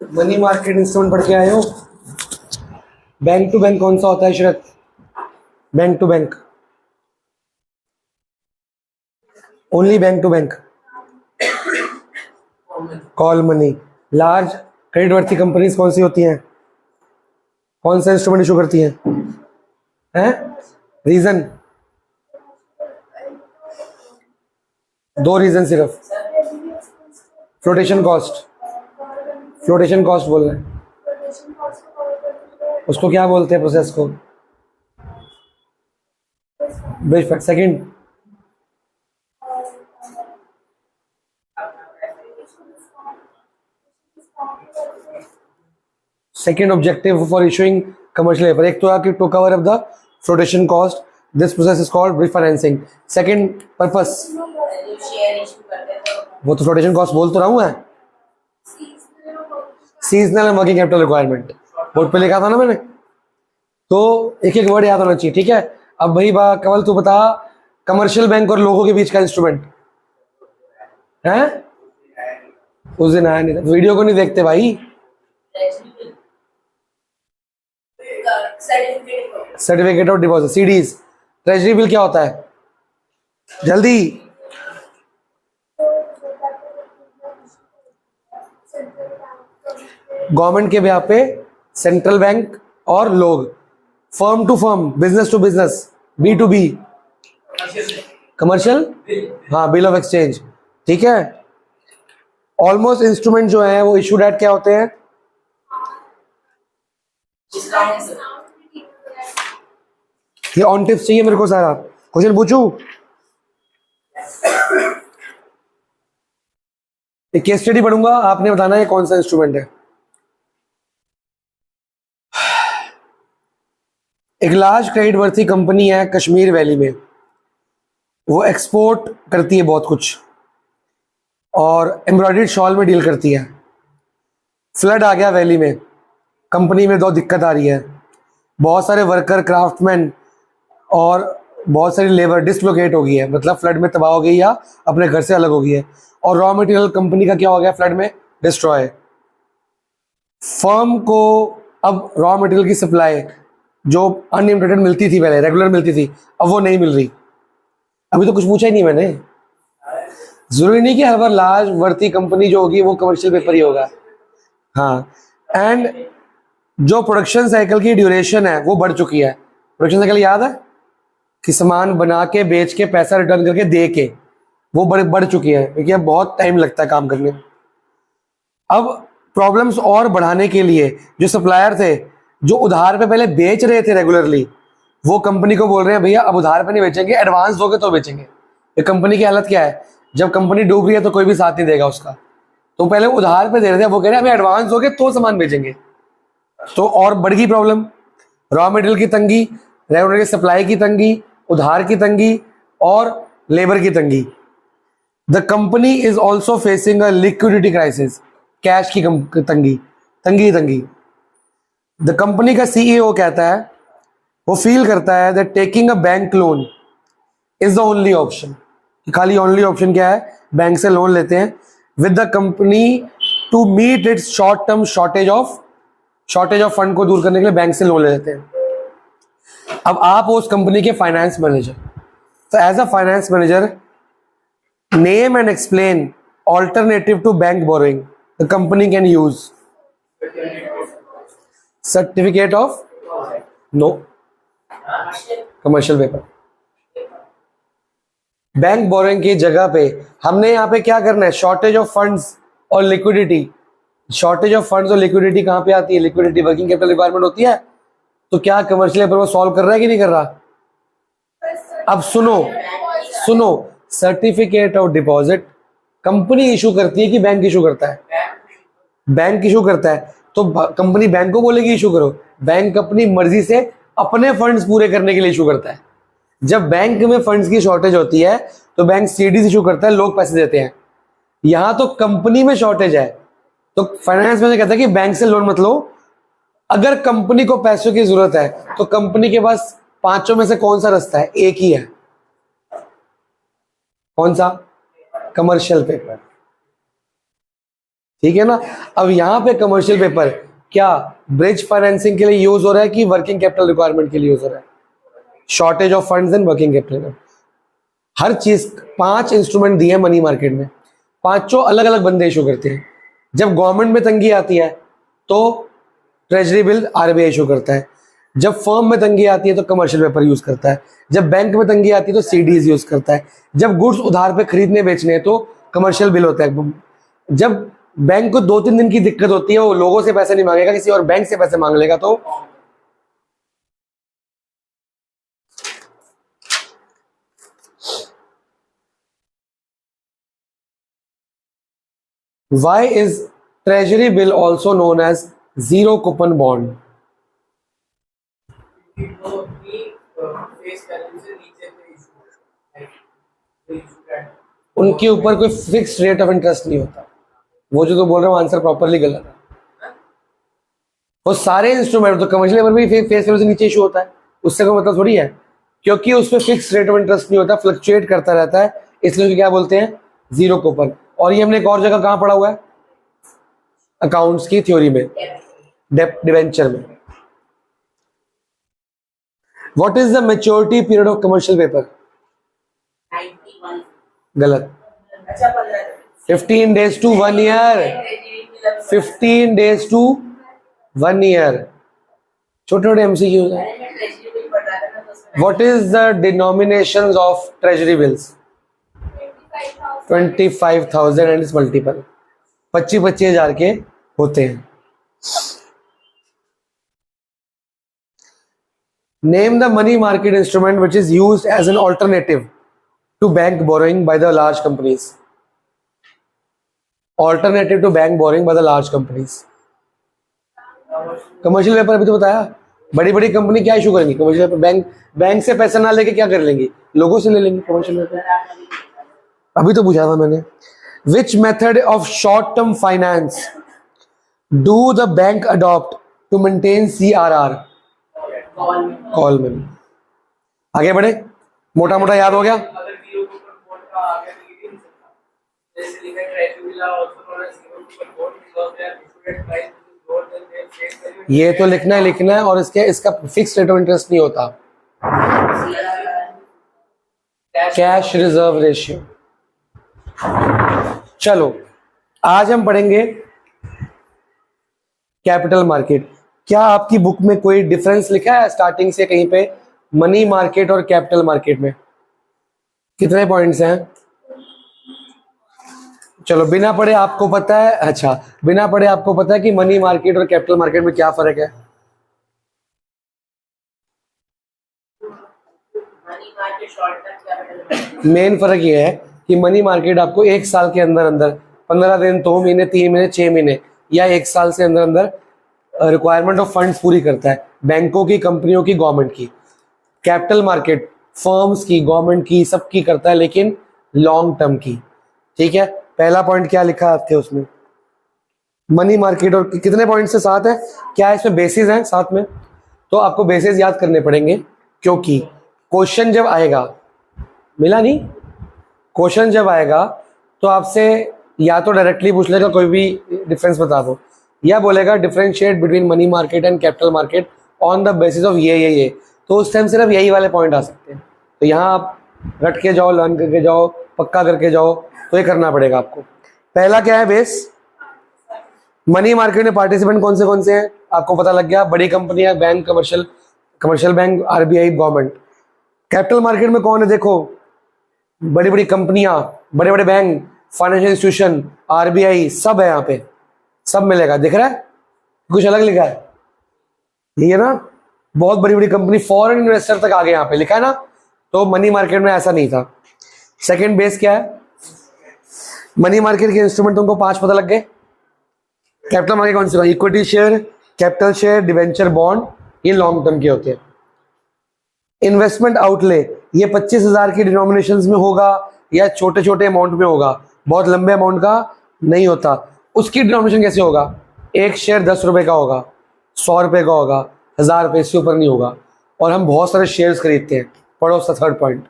Money market instrument पढ़ के आए हो? बैंक टू बैंक कौन सा होता है शरत? Bank to bank, only bank to bank, call money. Large credit worthy companies कौन सी होती हैं? कौन सा इंस्ट्रूमेंट इशू करती हैं? रीजन? दो रीजन सिर्फ। फ्लोटेशन कॉस्ट, फ्लोटेशन कॉस्ट बोल रहे हैं उसको, क्या बोलते हैं प्रोसेस को? Bridge fact. Second, second objective for issuing commercial paper, एक तो है कि to cover up the flotation cost, this process is called bridge financing. Second purpose, वो तो फ्लोटेशन कॉस्ट बोल तो रहा हूँ मैं। Seasonal and working capital requirement, board पे लिखा था ना मैंने, तो एक एक वर्ड याद होना चाहिए, ठीक है। अब भाई कवल तू बता, कमर्शियल बैंक और लोगों के बीच का इंस्ट्रूमेंट है? उस दिन आया नहीं था, वीडियो को नहीं देखते भाई। Certificate of deposit, CDs. Treasury bill क्या होता है? जल्दी। गवर्नमेंट के ब्याह पे सेंट्रल बैंक और लोग, firm to firm, business to business, B to B, commercial, हाँ, बिल ऑफ एक्सचेंज, ठीक है। ऑलमोस्ट इंस्ट्रूमेंट जो है वो इशूड एट क्या होते हैं? ये ऑन टिप्स चाहिए मेरे को सारा। क्वेश्चन पूछूं? एक केस स्टडी पढ़ूंगा, आपने बताना है कौन सा इंस्ट्रूमेंट है। एक लार्ज क्रेडिट वर्थी कंपनी है कश्मीर वैली में, वो एक्सपोर्ट करती है बहुत कुछ और एम्ब्रॉयडर्ड शॉल में डील करती है। फ्लड आ गया वैली में, कंपनी में दो दिक्कत आ रही है, बहुत सारे वर्कर, क्राफ्टमैन और बहुत सारी लेबर डिसलोकेट हो गई है, मतलब फ्लड में तबाह हो गई या अपने घर से अलग हो गई है, और रॉ मटेरियल कंपनी का क्या हो गया फ्लड में? डिस्ट्रॉय। फर्म को अब रॉ मटेरियल की सप्लाई जो अनलिमिटेड मिलती थी, पहले रेगुलर मिलती थी, अब वो नहीं मिल रही। अभी तो कुछ पूछा ही नहीं मैंने। जरूरी नहीं कि हर बार लार्ज वर्ती कंपनी जो होगी वो कमर्शियल पेपर ही होगा, हाँ। एंड जो प्रोडक्शन साइकिल की ड्यूरेशन है वो बढ़ चुकी है। प्रोडक्शन साइकिल याद है कि सामान बना के, बेच के, पैसा रिटर्न करके, दे के, वो बढ़ चुकी है, क्योंकि अब बहुत टाइम लगता है काम करने में। अब प्रॉब्लम्स और बढ़ाने के लिए जो सप्लायर थे, जो उधार पे पहले बेच रहे थे रेगुलरली, वो कंपनी को बोल रहे हैं भैया अब उधार पे नहीं बेचेंगे, एडवांस दोगे तो बेचेंगे। ये कंपनी की हालत क्या है? जब कंपनी डूब रही है तो कोई भी साथ नहीं देगा उसका, तो पहले उधार पे दे रहे थे, वो कह रहे हैं हमें एडवांस दोगे तो सामान बेचेंगे। तो और बढ़ गई प्रॉब्लम, रॉ मटेरियल की तंगी, रेगुलर की सप्लाई की तंगी, उधार की तंगी और लेबर की तंगी। The company is also facing a liquidity crisis, cash की तंगी, तंगी। द कंपनी का सीईओ कहता है, वो फील करता है that taking a bank loan is the only option. खाली ओनली ऑप्शन क्या है? बैंक से लोन लेते हैं with the company to meet its short term shortage of fund को दूर करने के लिए बैंक से लोन ले लेते हैं। अब आप हो उस कंपनी के फाइनेंस मैनेजर, तो as a finance manager name and explain alternative to bank borrowing the company can use. Certificate of no, commercial paper. Bank borrowing की जगह पे हमने यहाँ पे क्या करना है? शॉर्टेज ऑफ फंड्स और लिक्विडिटी। शॉर्टेज ऑफ फंड्स और लिक्विडिटी कहाँ पे आती है? लिक्विडिटी वर्किंग कैपिटल रिक्वायरमेंट होती है। तो क्या कमर्शियल पेपर वो सॉल्व कर रहा है कि नहीं कर रहा? अब सुनो, certificate of deposit company issue करती है कि बैंक इशू करता है? बैंक इशू करता है, तो कंपनी बैंक को बोलेगी इशू करो। बैंक अपनी मर्जी से अपने फंड्स पूरे करने के लिए इशू करता है। जब बैंक में फंड्स की शॉर्टेज होती है तो बैंक सीडीज इशू करता है, लोग पैसे देते हैं। यहां तो कंपनी में शॉर्टेज है, तो फाइनेंस में कहता है कि बैंक से लोन मत लो। अगर कंपनी को पैसों की जरूरत है तो कंपनी के पास पांचों में से कौन सा रास्ता है? एक ही है, कौन सा? Commercial paper. ठीक है ना। अब यहाँ पे कमर्शियल पेपर क्या ब्रिज फाइनेंसिंग के लिए यूज हो रहा है कि वर्किंग कैपिटल रिक्वायरमेंट के लिए यूज हो रहा है? Shortage of funds and working capital. हर चीज 5 इंस्ट्रूमेंट दिए मनी मार्केट में, पांचों अलग अलग बंदे इशू करते हैं। जब गवर्नमेंट में तंगी आती है तो ट्रेजरी बिल आरबीआई इशू करता है, जब फर्म में तंगी आती है तो कमर्शियल पेपर यूज करता है, जब बैंक में तंगी आती है तो सीडीज यूज करता है, जब गुड्स उधार पे खरीदने बेचने हैं तो कमर्शियल बिल होता है। जब बैंक को 2-3 दिन की दिक्कत होती है, वो लोगों से पैसे नहीं मांगेगा, किसी और बैंक से पैसे मांग लेगा, तो why is treasury bill also known as zero coupon bond? उनके ऊपर कोई फिक्स रेट ऑफ इंटरेस्ट नहीं होता। वो जो तो बोल रहे हो आंसर प्रॉपरली गलत है। वो सारे इंस्ट्रूमेंट तो कमर्शियल पेपर भी फेस वैल्यू से नीचे इशू होता है, उससे कोई मतलब थोड़ी है, क्योंकि उसमें फिक्स रेट ऑफ इंटरेस्ट नहीं होता, फ्लक्चुएट करता रहता है, इसलिए क्या बोलते हैं? Zero coupon. और ये हमने एक और जगह कहाँ पढ़ा हुआ है? अकाउंट्स की थ्योरी में, डेब्ट डिवेंचर में। What is the maturity period of commercial paper? 91। गलत। अच्छा 15 days to 1 year। 15 days to 1 year। छोटे छोटे एमसीक्यूज हैं। What is the denominations of treasury bills? 25,000 and its multiple। 25,000 के होते हैं। Name the money market instrument which is used as an alternative to bank borrowing by the large companies। Alternative to bank borrowing by the large companies। Commercial paper अभी तो बताया, बड़ी बड़ी company क्या issue करेंगी? Commercial paper. बैंक से पैसा ना लेके क्या कर लेंगी? लोगों से ले लेंगे कमर्शियल पेपर। अभी तो पूछा था मैंने। Which method of short term finance do the bank adopt to maintain CRR? Call में। आगे बढ़े, मोटा मोटा याद हो गया। ये तो लिखना है और इसका फिक्स रेट ऑफ इंटरेस्ट नहीं होता। Cash reserve ratio. चलो आज हम पढ़ेंगे कैपिटल मार्केट। क्या आपकी बुक में कोई डिफरेंस लिखा है स्टार्टिंग से कहीं पे मनी मार्केट और कैपिटल मार्केट में? कितने पॉइंट्स हैं? चलो बिना पढ़े आपको पता है, अच्छा बिना पढ़े आपको पता है कि मनी मार्केट और कैपिटल मार्केट में क्या फर्क है? मेन फर्क ये है कि मनी मार्केट आपको 1 साल के अंदर अंदर 15 दिन, 2 महीने, 3 महीने, 6 महीने या 1 साल से अंदर अंदर रिक्वायरमेंट ऑफ फंड्स पूरी करता है, बैंकों की, कंपनियों की, गवर्नमेंट की। कैपिटल मार्केट फर्म्स की, गवर्नमेंट की, सबकी करता है, लेकिन लॉन्ग टर्म की। ठीक है, पहला पॉइंट क्या लिखा आपके उसमें? Money market. और कितने पॉइंट से? 7 है। क्या इसमें बेसिस हैं साथ में? तो आपको बेसिस याद करने पड़ेंगे, क्योंकि क्वेश्चन जब आएगा, मिला नहीं, क्वेश्चन जब आएगा तो आपसे या तो डायरेक्टली पूछ लेगा कोई भी डिफरेंस बता दो, या बोलेगा differentiate between money market and capital market on the basis of ये। तो उस टाइम सिर्फ यही वाले पॉइंट आ सकते हैं। तो यहाँ आप रट के जाओ, लर्न करके जाओ, पक्का करके जाओ, तो ये करना पड़ेगा आपको। पहला क्या है बेस? मनी मार्केट में पार्टिसिपेंट कौन से हैं? आपको पता लग गया, बड़ी कंपनियां, bank, commercial bank, RBI, government. Capital market में कौन है? देखो, बड़ी बड़ी कंपनियां, बड़े बड़े बैंक, फाइनेंशियल इंस्टीट्यूशन, आरबीआई, सब है यहाँ पे, सब मिलेगा। दिख रहा है? कुछ अलग लिखा है ये ना, बहुत बड़ी बड़ी कंपनी, फॉरेन इन्वेस्टर तक आगे यहाँ पे लिखा है ना। तो मनी मार्केट में ऐसा नहीं था। सेकंड बेस क्या है? मनी मार्केट के इंस्ट्रूमेंट तुमको 5 पता लग गए। कैपिटल मार्केट कौन से? Equity share, capital share, debenture, bond, ये लॉन्ग टर्म के होते हैं। इन्वेस्टमेंट आउटले, ये 25,000 की डिनोमिनेशंस में होगा या छोटे छोटे अमाउंट में होगा, बहुत लंबे अमाउंट का नहीं होता। उसकी डिनोमिनेशन कैसे होगा? एक शेयर 10 रुपए का होगा, 100 रुपए का होगा, 1000 रुपए, इससे ऊपर नहीं होगा। और हम बहुत सारे शेयर्स खरीदते हैं। पढ़ो उसका थर्ड पॉइंट।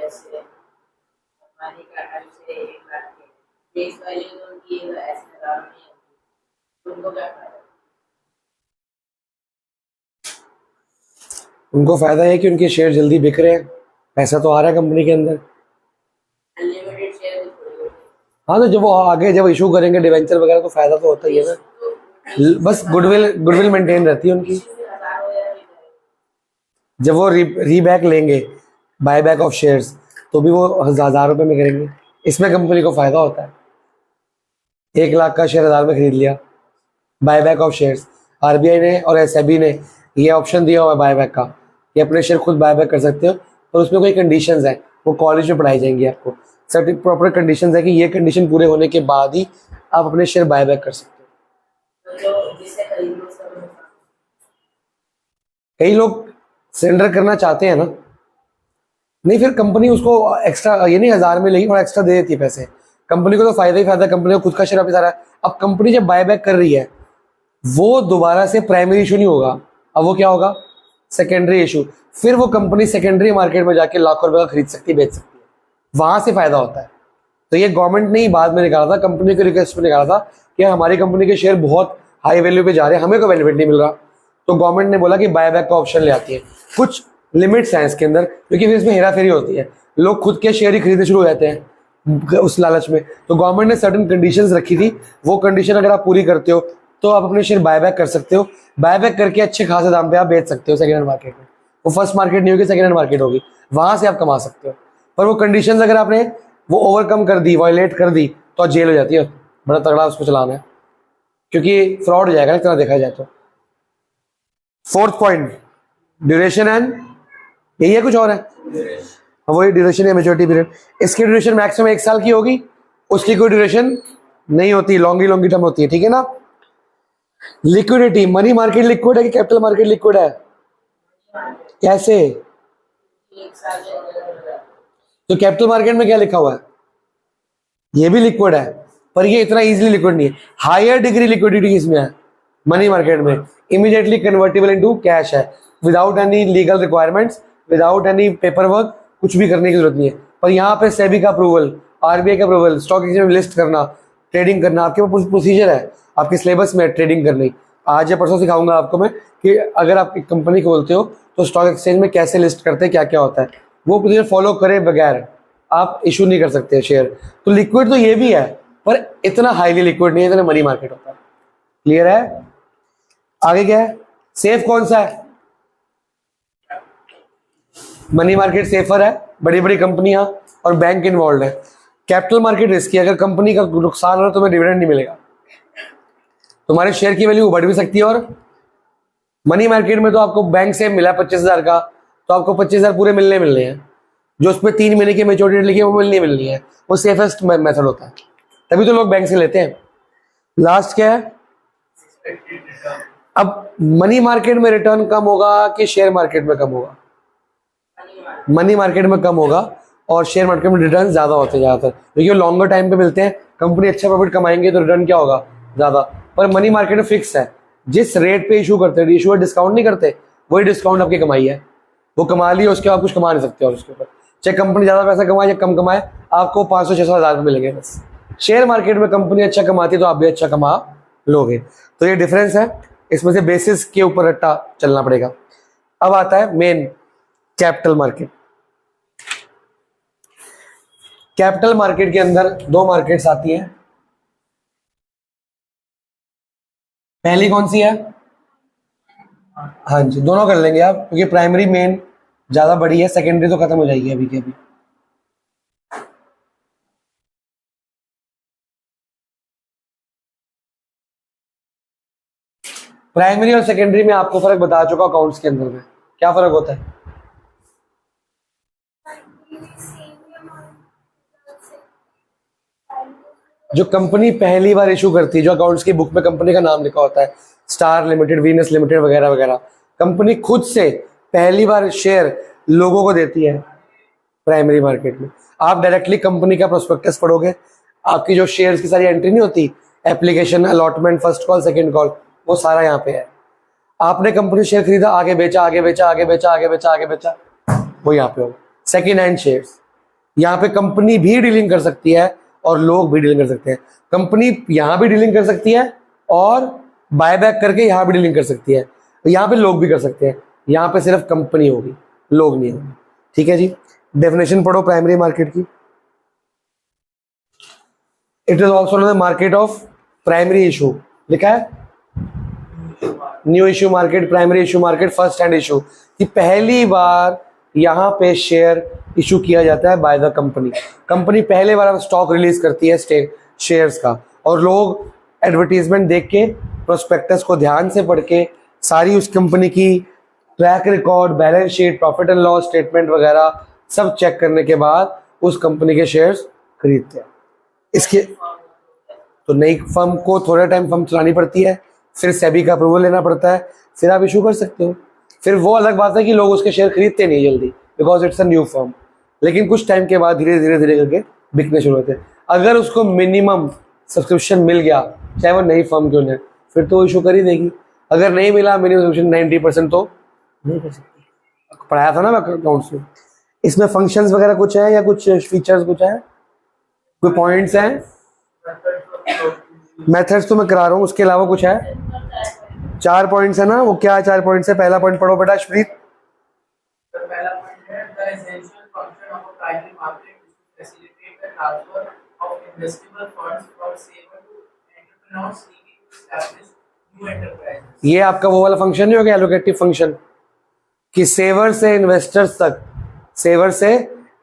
जैसे अंबानी का 2.5 से 1 लाख के फेस वैल्यू तो उनकी ऐसे हजारों में होती, उनको क्या फायदा? उनको फायदा है कि उनके शेयर जल्दी बिक रहे हैं, पैसा तो आ रहा है कंपनी के अंदर। अनलिमिटेड शेयर भी थोड़ी होती हाँ, तो जब वो आगे जब इशू करेंगे डिवेंचर वगैरह तो फायदा तो होता ही है ना। बस गुडविल मेंटेन रहती है उनकी। है, हजारों या भी जाएगी। जब वो रीबैक लेंगे, बाय बैक ऑफ शेयर्स, तो भी वो 1000 रुपए में करेंगे। इसमें कंपनी को फायदा होता है। 1 लाख का शेयर 1000 में खरीद लिया, buy back of shares. RBI ने और एसएबी ने ये ऑप्शन दिया हुआ है बाय बैक का, कि अपने शेयर खुद बाय बैक कर सकते हो, और उसमें कोई कंडीशंस है, वो कॉलेज में पढ़ाई जाएंगी आपको। सर्टिन प्रॉपर कंडीशंस है कि ये कंडीशन पूरे होने के बाद ही आप अपने शेयर बाय बैक कर सकते हो। तो जो जिससे खरीद लो उसका भी नुकसान। कई लोग सरेंडर करना चाहते हैं ना, नहीं फिर कंपनी उसको एक्स्ट्रा, ये नहीं 1000 में लेगी और एक्स्ट्रा दे देती है पैसे। कंपनी को तो फायदा ही फायदा, कंपनी को खुद का शेयर वापस आ रहा है। अब कंपनी जब बाय बैक कर रही है, वो दोबारा से प्राइमरी इशू नहीं होगा, अब वो क्या होगा, सेकेंडरी इशू। फिर वो कंपनी सेकेंडरी मार्केट में जाके लाखों रुपए का खरीद सकती है, बेच सकती है, वहां से फायदा होता है। तो ये गवर्नमेंट ने ही बाद में निकाला था, कंपनी के रिक्वेस्ट में निकाला था कि हमारी कंपनी के शेयर बहुत हाई वैल्यू पे जा रहे हैं, हमें कोई बेनिफिट नहीं मिल रहा। तो गवर्नमेंट ने बोला कि बाय बैक का ऑप्शन ले आती है। कुछ लिमिट्स हैं इसके अंदर, क्योंकि फिर इसमें हेरा फेरी होती है, लोग खुद के शेयर ही खरीदने शुरू हो जाते हैं उस लालच में। तो गवर्नमेंट ने सर्टेन कंडीशंस रखी थी, वो कंडीशन अगर आप पूरी करते हो तो आप अपने शेयर बाय बैक कर सकते हो। बाय बैक करके अच्छे खासे दाम पे आप बेच सकते हो सेकंड हैंड मार्केट में। वो फर्स्ट मार्केट नहीं होगी, सेकंड हैंड मार्केट होगी, वहां से आप कमा सकते हो। पर वो कंडीशंस अगर आपने वो ओवरकम कर दी, वायलेट कर दी, तो जेल हो जाती है, बड़ा तगड़ा उसको चलाना है, क्योंकि फ्रॉड हो जाएगा इतना देखा जाए तो। फोर्थ पॉइंट, ड्यूरेशन एंड, यही है कुछ और है, वही ड्यूरेशन है, मेच्योरिटी पीरियड। इसकी ड्यूरेशन मैक्सिमम 1 साल की होगी, उसकी कोई ड्यूरेशन नहीं होती, लॉन्गी टर्म होती है, ठीक है ना। लिक्विडिटी, मनी मार्केट लिक्विड है कि कैपिटल मार्केट लिक्विड है, कैसे? 1 साल में हो जाता है। तो कैपिटल मार्केट में क्या लिखा हुआ है, ये भी लिक्विड है, पर ये इतना इजीली लिक्विड नहीं है। हायर डिग्री लिक्विडिटी इसमें है मनी मार्केट में, इमीडिएटली कन्वर्टेबल इनटू कैश है, without any legal requirements, without any paper work, कुछ भी करने की जरूरत नहीं है। पर यहाँ पे सेबी का अप्रूवल, आरबीआई का अप्रूवल, स्टॉक एक्सचेंज में लिस्ट करना, ट्रेडिंग करना, आपके पास प्रोसीजर है, आपके सिलेबस में ट्रेडिंग करनी। आज या परसों सिखाऊंगा आपको मैं कि अगर आप एक कंपनी खोलते हो तो स्टॉक एक्सचेंज में कैसे लिस्ट करते हैं, क्या क्या होता है, वो प्रोसीजर फॉलो करे बगैर आप इशू नहीं कर सकते शेयर। तो लिक्विड तो ये भी है, पर इतना हाईली लिक्विड नहीं है, इतना मनी मार्केट होता है। क्लियर है? आगे क्या है, सेफ कौन सा है? मनी मार्केट सेफर है, बड़ी बड़ी कंपनियां और बैंक इन्वॉल्व है। कैपिटल मार्केट रिस्की है, अगर कंपनी का नुकसान हो तो तुम्हें डिविडेंड नहीं मिलेगा, तुम्हारे शेयर की वैल्यू बढ़ भी सकती है। और मनी मार्केट में तो आपको बैंक से मिला 25,000 का, तो आपको 25,000 पूरे मिलने हैं, जो उसमें 3 महीने की मेच्योरिटी लिखी है वो मिलनी है, वो सेफेस्ट मेथड होता है, तभी तो लोग बैंक से लेते हैं। लास्ट क्या है, अब मनी मार्केट में रिटर्न कम होगा कि शेयर मार्केट में कम होगा? मनी मार्केट में कम होगा, और शेयर मार्केट में रिटर्न ज्यादा होते हैं ज्यादातर, क्योंकि वो लॉन्गर टाइम पे मिलते हैं। कंपनी अच्छा प्रॉफिट कमाएंगे तो रिटर्न क्या होगा, ज्यादा। पर मनी मार्केट में फिक्स है, जिस रेट पे इशू करते हैं, इशूअर डिस्काउंट नहीं करते, वही डिस्काउंट आपकी कमाई है। वो कमा लिया, उसके बाद कुछ कमा नहीं सकते, और उसके ऊपर चाहे कंपनी ज्यादा पैसा कमाए या कम कमाए, आपको 500-600 हज़ार मिलेंगे बस। शेयर मार्केट में कंपनी अच्छा कमाती है तो आप भी अच्छा कमा लोगे। तो ये डिफरेंस है, इसमें से बेसिस के ऊपर रट्टा चलना पड़ेगा। अब आता है main, capital market. Capital market के अंदर 2 मार्केट्स आती हैं। पहली कौन सी है, हाँ जी दोनों कर लेंगे आप, क्योंकि प्राइमरी मेन ज्यादा बड़ी है, सेकेंडरी तो खत्म हो जाएगी अभी के अभी। प्राइमरी और सेकेंडरी में आपको फर्क बता चुका अकाउंट्स के अंदर में, क्या फर्क होता है? जो कंपनी पहली बार इशू करती है, जो अकाउंट्स की बुक में कंपनी का नाम लिखा होता है, स्टार लिमिटेड, वीनस लिमिटेड वगैरह वगैरह, कंपनी खुद से पहली बार शेयर लोगों को देती है प्राइमरी मार्केट में। आप डायरेक्टली कंपनी का प्रोस्पेक्टस पढ़ोगे, आपकी जो शेयर्स की सारी एंट्री नहीं होती, application, allotment, first call, second call, वो सारा यहाँ पे है। आपने कंपनी शेयर खरीदा, आगे बेचा, आगे बेचा, आगे बेचा, आगे बेचा, आगे बेचा, वो यहाँ पे होगा। सेकेंड हैंड शेयर्स, यहाँ पे कंपनी भी डीलिंग कर सकती है और लोग भी डीलिंग कर सकते हैं। कंपनी यहाँ भी डीलिंग कर सकती है और बायबैक करके यहाँ भी डीलिंग कर सकती है, यहाँ पे लोग भी कर सकते हैं। यहाँ पे सिर्फ कंपनी होगी, लोग नहीं होंगे। ठीक है जी, डेफिनेशन पढ़ो प्राइमरी मार्केट की। It is also the market of primary issue, लिखा है new issue market, primary issue market, first hand issue, कि पहली बार यहाँ पे शेयर इशू किया जाता है बाय द कंपनी। कंपनी पहले बार स्टॉक रिलीज करती है शेयर्स का, और लोग एडवर्टीजमेंट देख के, प्रोस्पेक्टस को ध्यान से पढ़ के, सारी उस कंपनी की track record, balance sheet, profit and loss statement वगैरह सब चेक करने के बाद उस कंपनी के शेयर्स खरीदते हैं। इसके तो नई फर्म को थोड़ा टाइम फर्म चलानी पड़ती है, फिर सेबी का अप्रूवल लेना पड़ता है, फिर आप इशू कर सकते हो। फिर वो अलग बात है कि लोग उसके शेयर खरीदते नहीं जल्दी, because it's a new firm, लेकिन कुछ टाइम के बाद धीरे धीरे धीरे करके बिकने शुरू होते हैं। अगर उसको मिनिमम सब्सक्रिप्शन मिल गया, चाहे वो नई फर्म क्यों नहीं, फिर तो इशू कर ही देगी। अगर नहीं मिला मिनिमम सब्सक्रिप्शन 90% तो नहीं कर सकती। पढ़ाया था ना मैं अकाउंट्स में। इसमें फंक्शंस वगैरह कुछ है या कुछ फीचर्स कुछ है, कोई पॉइंट्स हैं? मेथड्स तो मैं करा रहा हूँ, उसके अलावा कुछ है? 4 पॉइंट्स है ना, वो क्या 4 पॉइंट्स है? पहला पॉइंट पढ़ो बेटा अश्वरीत। पहला पॉइंट है the essential function of a primary market is to facilitate the transfer of investable funds from saver to entrepreneurs seeking to establish new enterprises. ये आपका वो वाला फंक्शन नहीं हो गया, एलोकेटिव फंक्शन, कि सेवर से इन्वेस्टर्स तक, सेवर से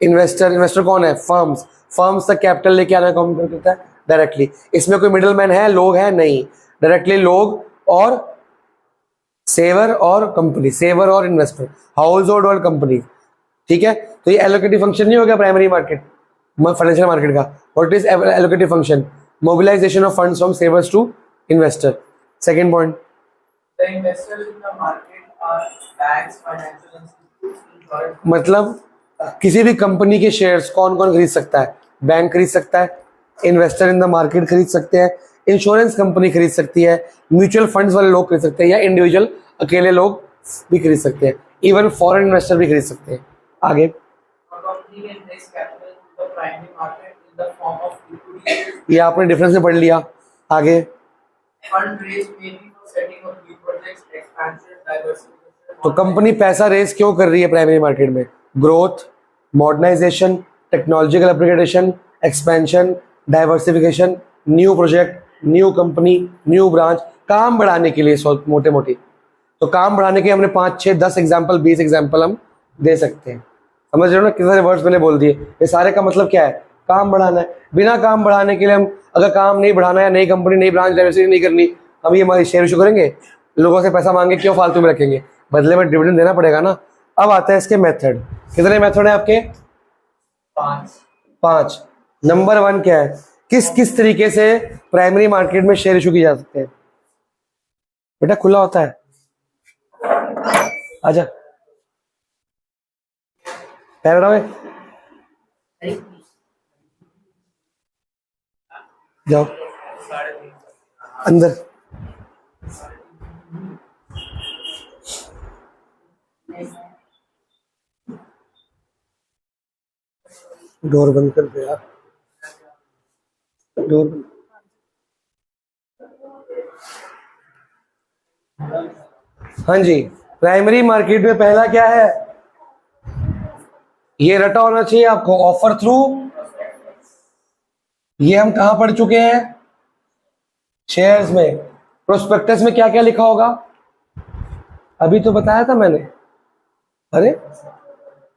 इन्वेस्टर कौन है? फर्म्स तक कैपिटल लेके आना कौन करता है? डायरेक्टली। इसमें कोई मिडिल मैन है, लोग हैं? नहीं, डायरेक्टली लोग और सेवर और कंपनी, सेवर और इन्वेस्टर, हाउस होल्ड और कंपनी। ठीक है, तो ये एलोकेटिव फंक्शन नहीं हो गया प्राइमरी मार्केट, फाइनेंशियल मार्केट का। What is allocative function? Mobilization of funds from savers to investor. Second point, the investors in the market are banks, financial institutes, मतलब किसी भी कंपनी के शेयर्स कौन कौन खरीद सकता है? बैंक खरीद सकता है, इन्वेस्टर इन द मार्केट खरीद सकते हैं, इंश्योरेंस कंपनी खरीद सकती है, म्यूचुअल फंड्स वाले लोग खरीद सकते हैं, या इंडिविजुअल अकेले लोग भी खरीद सकते हैं, इवन फॉरेन इन्वेस्टर भी खरीद सकते हैं। आगे, ये आपने डिफरेंस में पढ़ लिया। आगे, तो कंपनी पैसा रेस क्यों कर रही है प्राइमरी मार्केट में? Growth, modernisation, technological upgradation, expansion, diversification, new project, new company, new branch, काम बढ़ाने के लिए मोटे मोटी। तो काम बढ़ाने के हमने 5, 6, 10 एग्जाम्पल, 20 एग्जाम्पल हम दे सकते हैं। समझ रहे हो ना, कितने सारे वर्ड्स मैंने बोल दिए। ये सारे का मतलब क्या है? काम बढ़ाना है। बिना काम बढ़ाने के लिए हम, अगर काम नहीं बढ़ाना है, नई कंपनी, नई ब्रांच डाइवर्सिटी नहीं करनी, हम ये हमारी शेयर इशू करेंगे, लोगों से पैसा मांगे क्यों फालतू में रखेंगे? बदले में डिविडेंड देना पड़ेगा ना। अब आता है इसके मेथड। कितने मेथड है आपके? 5। नंबर 1 क्या है? किस किस तरीके से प्राइमरी मार्केट में शेयर इशू की जा सकते हैं? बेटा खुला होता है, आजा पैर में जाओ अंदर। डोर बंद कर दे यार, डोर बंद। हाँ जी, प्राइमरी मार्केट में पहला क्या है? ये रटा होना चाहिए आपको, ऑफर थ्रू। ये हम कहां पढ़ चुके हैं? शेयर्स में। प्रोस्पेक्टस में क्या क्या लिखा होगा? अभी तो बताया था मैंने। अरे,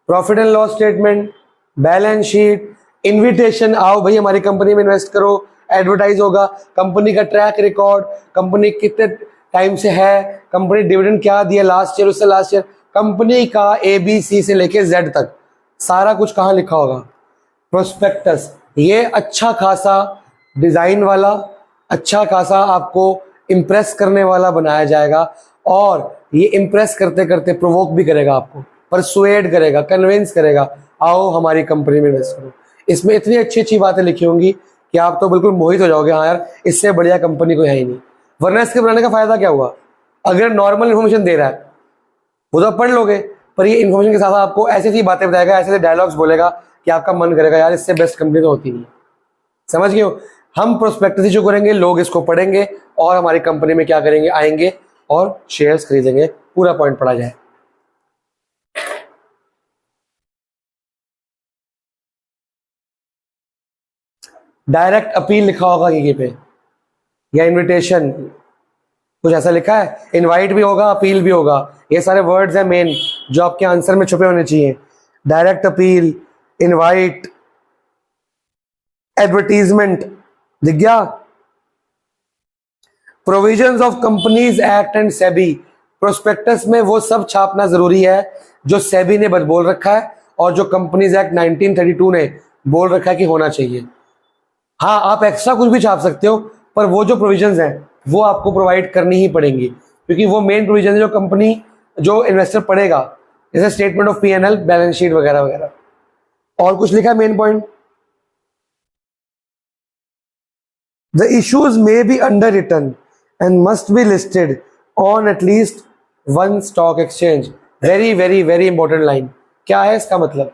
profit and loss statement, balance sheet, invitation, आओ भाई हमारी कंपनी में इन्वेस्ट करो, एडवर्टाइज होगा, कंपनी का ट्रैक रिकॉर्ड, कंपनी कितने टाइम से है, कंपनी डिविडेंड क्या दिया लास्ट ईयर, उससे लास्ट ईयर, कंपनी का ABC से लेके Z तक सारा कुछ कहाँ लिखा होगा? प्रोस्पेक्टस। ये अच्छा खासा डिजाइन वाला, अच्छा खासा आपको इंप्रेस करने वाला बनाया जाएगा, और ये इंप्रेस करते करते प्रोवोक भी करेगा आपको, परसुएड करेगा, कन्विंस करेगा, आओ हमारी कंपनी में इन्वेस्ट करो। इसमें इतनी अच्छी अच्छी बातें लिखी होंगी कि आप तो बिल्कुल मोहित हो जाओगे, हाँ यार इससे बढ़िया कंपनी कोई है ही नहीं। वरना इसके बनाने का फायदा क्या हुआ? अगर नॉर्मल इन्फॉर्मेशन दे रहा है वो तो आप पढ़ लोगे, पर ये इन्फॉर्मेशन के साथ आपको ऐसी ऐसी बातें बताएगा, ऐसे ऐसे डायलॉग्स बोलेगा कि आपका मन करेगा यार इससे बेस्ट कंपनी तो होती नहीं है। समझ गए हो? हम प्रोस्पेक्टस इशू करेंगे, लोग इसको पढ़ेंगे और हमारी कंपनी में क्या करेंगे, आएंगे और शेयर्स खरीदेंगे। पूरा पॉइंट पढ़ा जाए। डायरेक्ट अपील लिखा होगा ये पे, या इनविटेशन, कुछ ऐसा लिखा है? इनवाइट भी होगा, अपील भी होगा। ये सारे वर्ड्स हैं मेन जो आपके आंसर में छुपे होने चाहिए। डायरेक्ट अपील, इनवाइट, एडवर्टीजमेंट, दिख गया? Provisions of companies act and SEBI, prospectus में वो सब छापना जरूरी है जो सेबी ने बोल रखा है और जो कंपनीज एक्ट 1932 ने बोल रखा है कि होना चाहिए। हाँ, आप एक्स्ट्रा कुछ भी छाप सकते हो, पर वो जो प्रोविजंस हैं वो आपको प्रोवाइड करनी ही पड़ेंगी, क्योंकि वो मेन प्रोविजन है जो कंपनी, जो इन्वेस्टर पढ़ेगा, जैसे statement of P&L, balance sheet वगैरह वगैरह। और कुछ लिखा है main point? The issues may be under written and must be listed on at least one stock exchange. Very very very important line. क्या है इसका मतलब?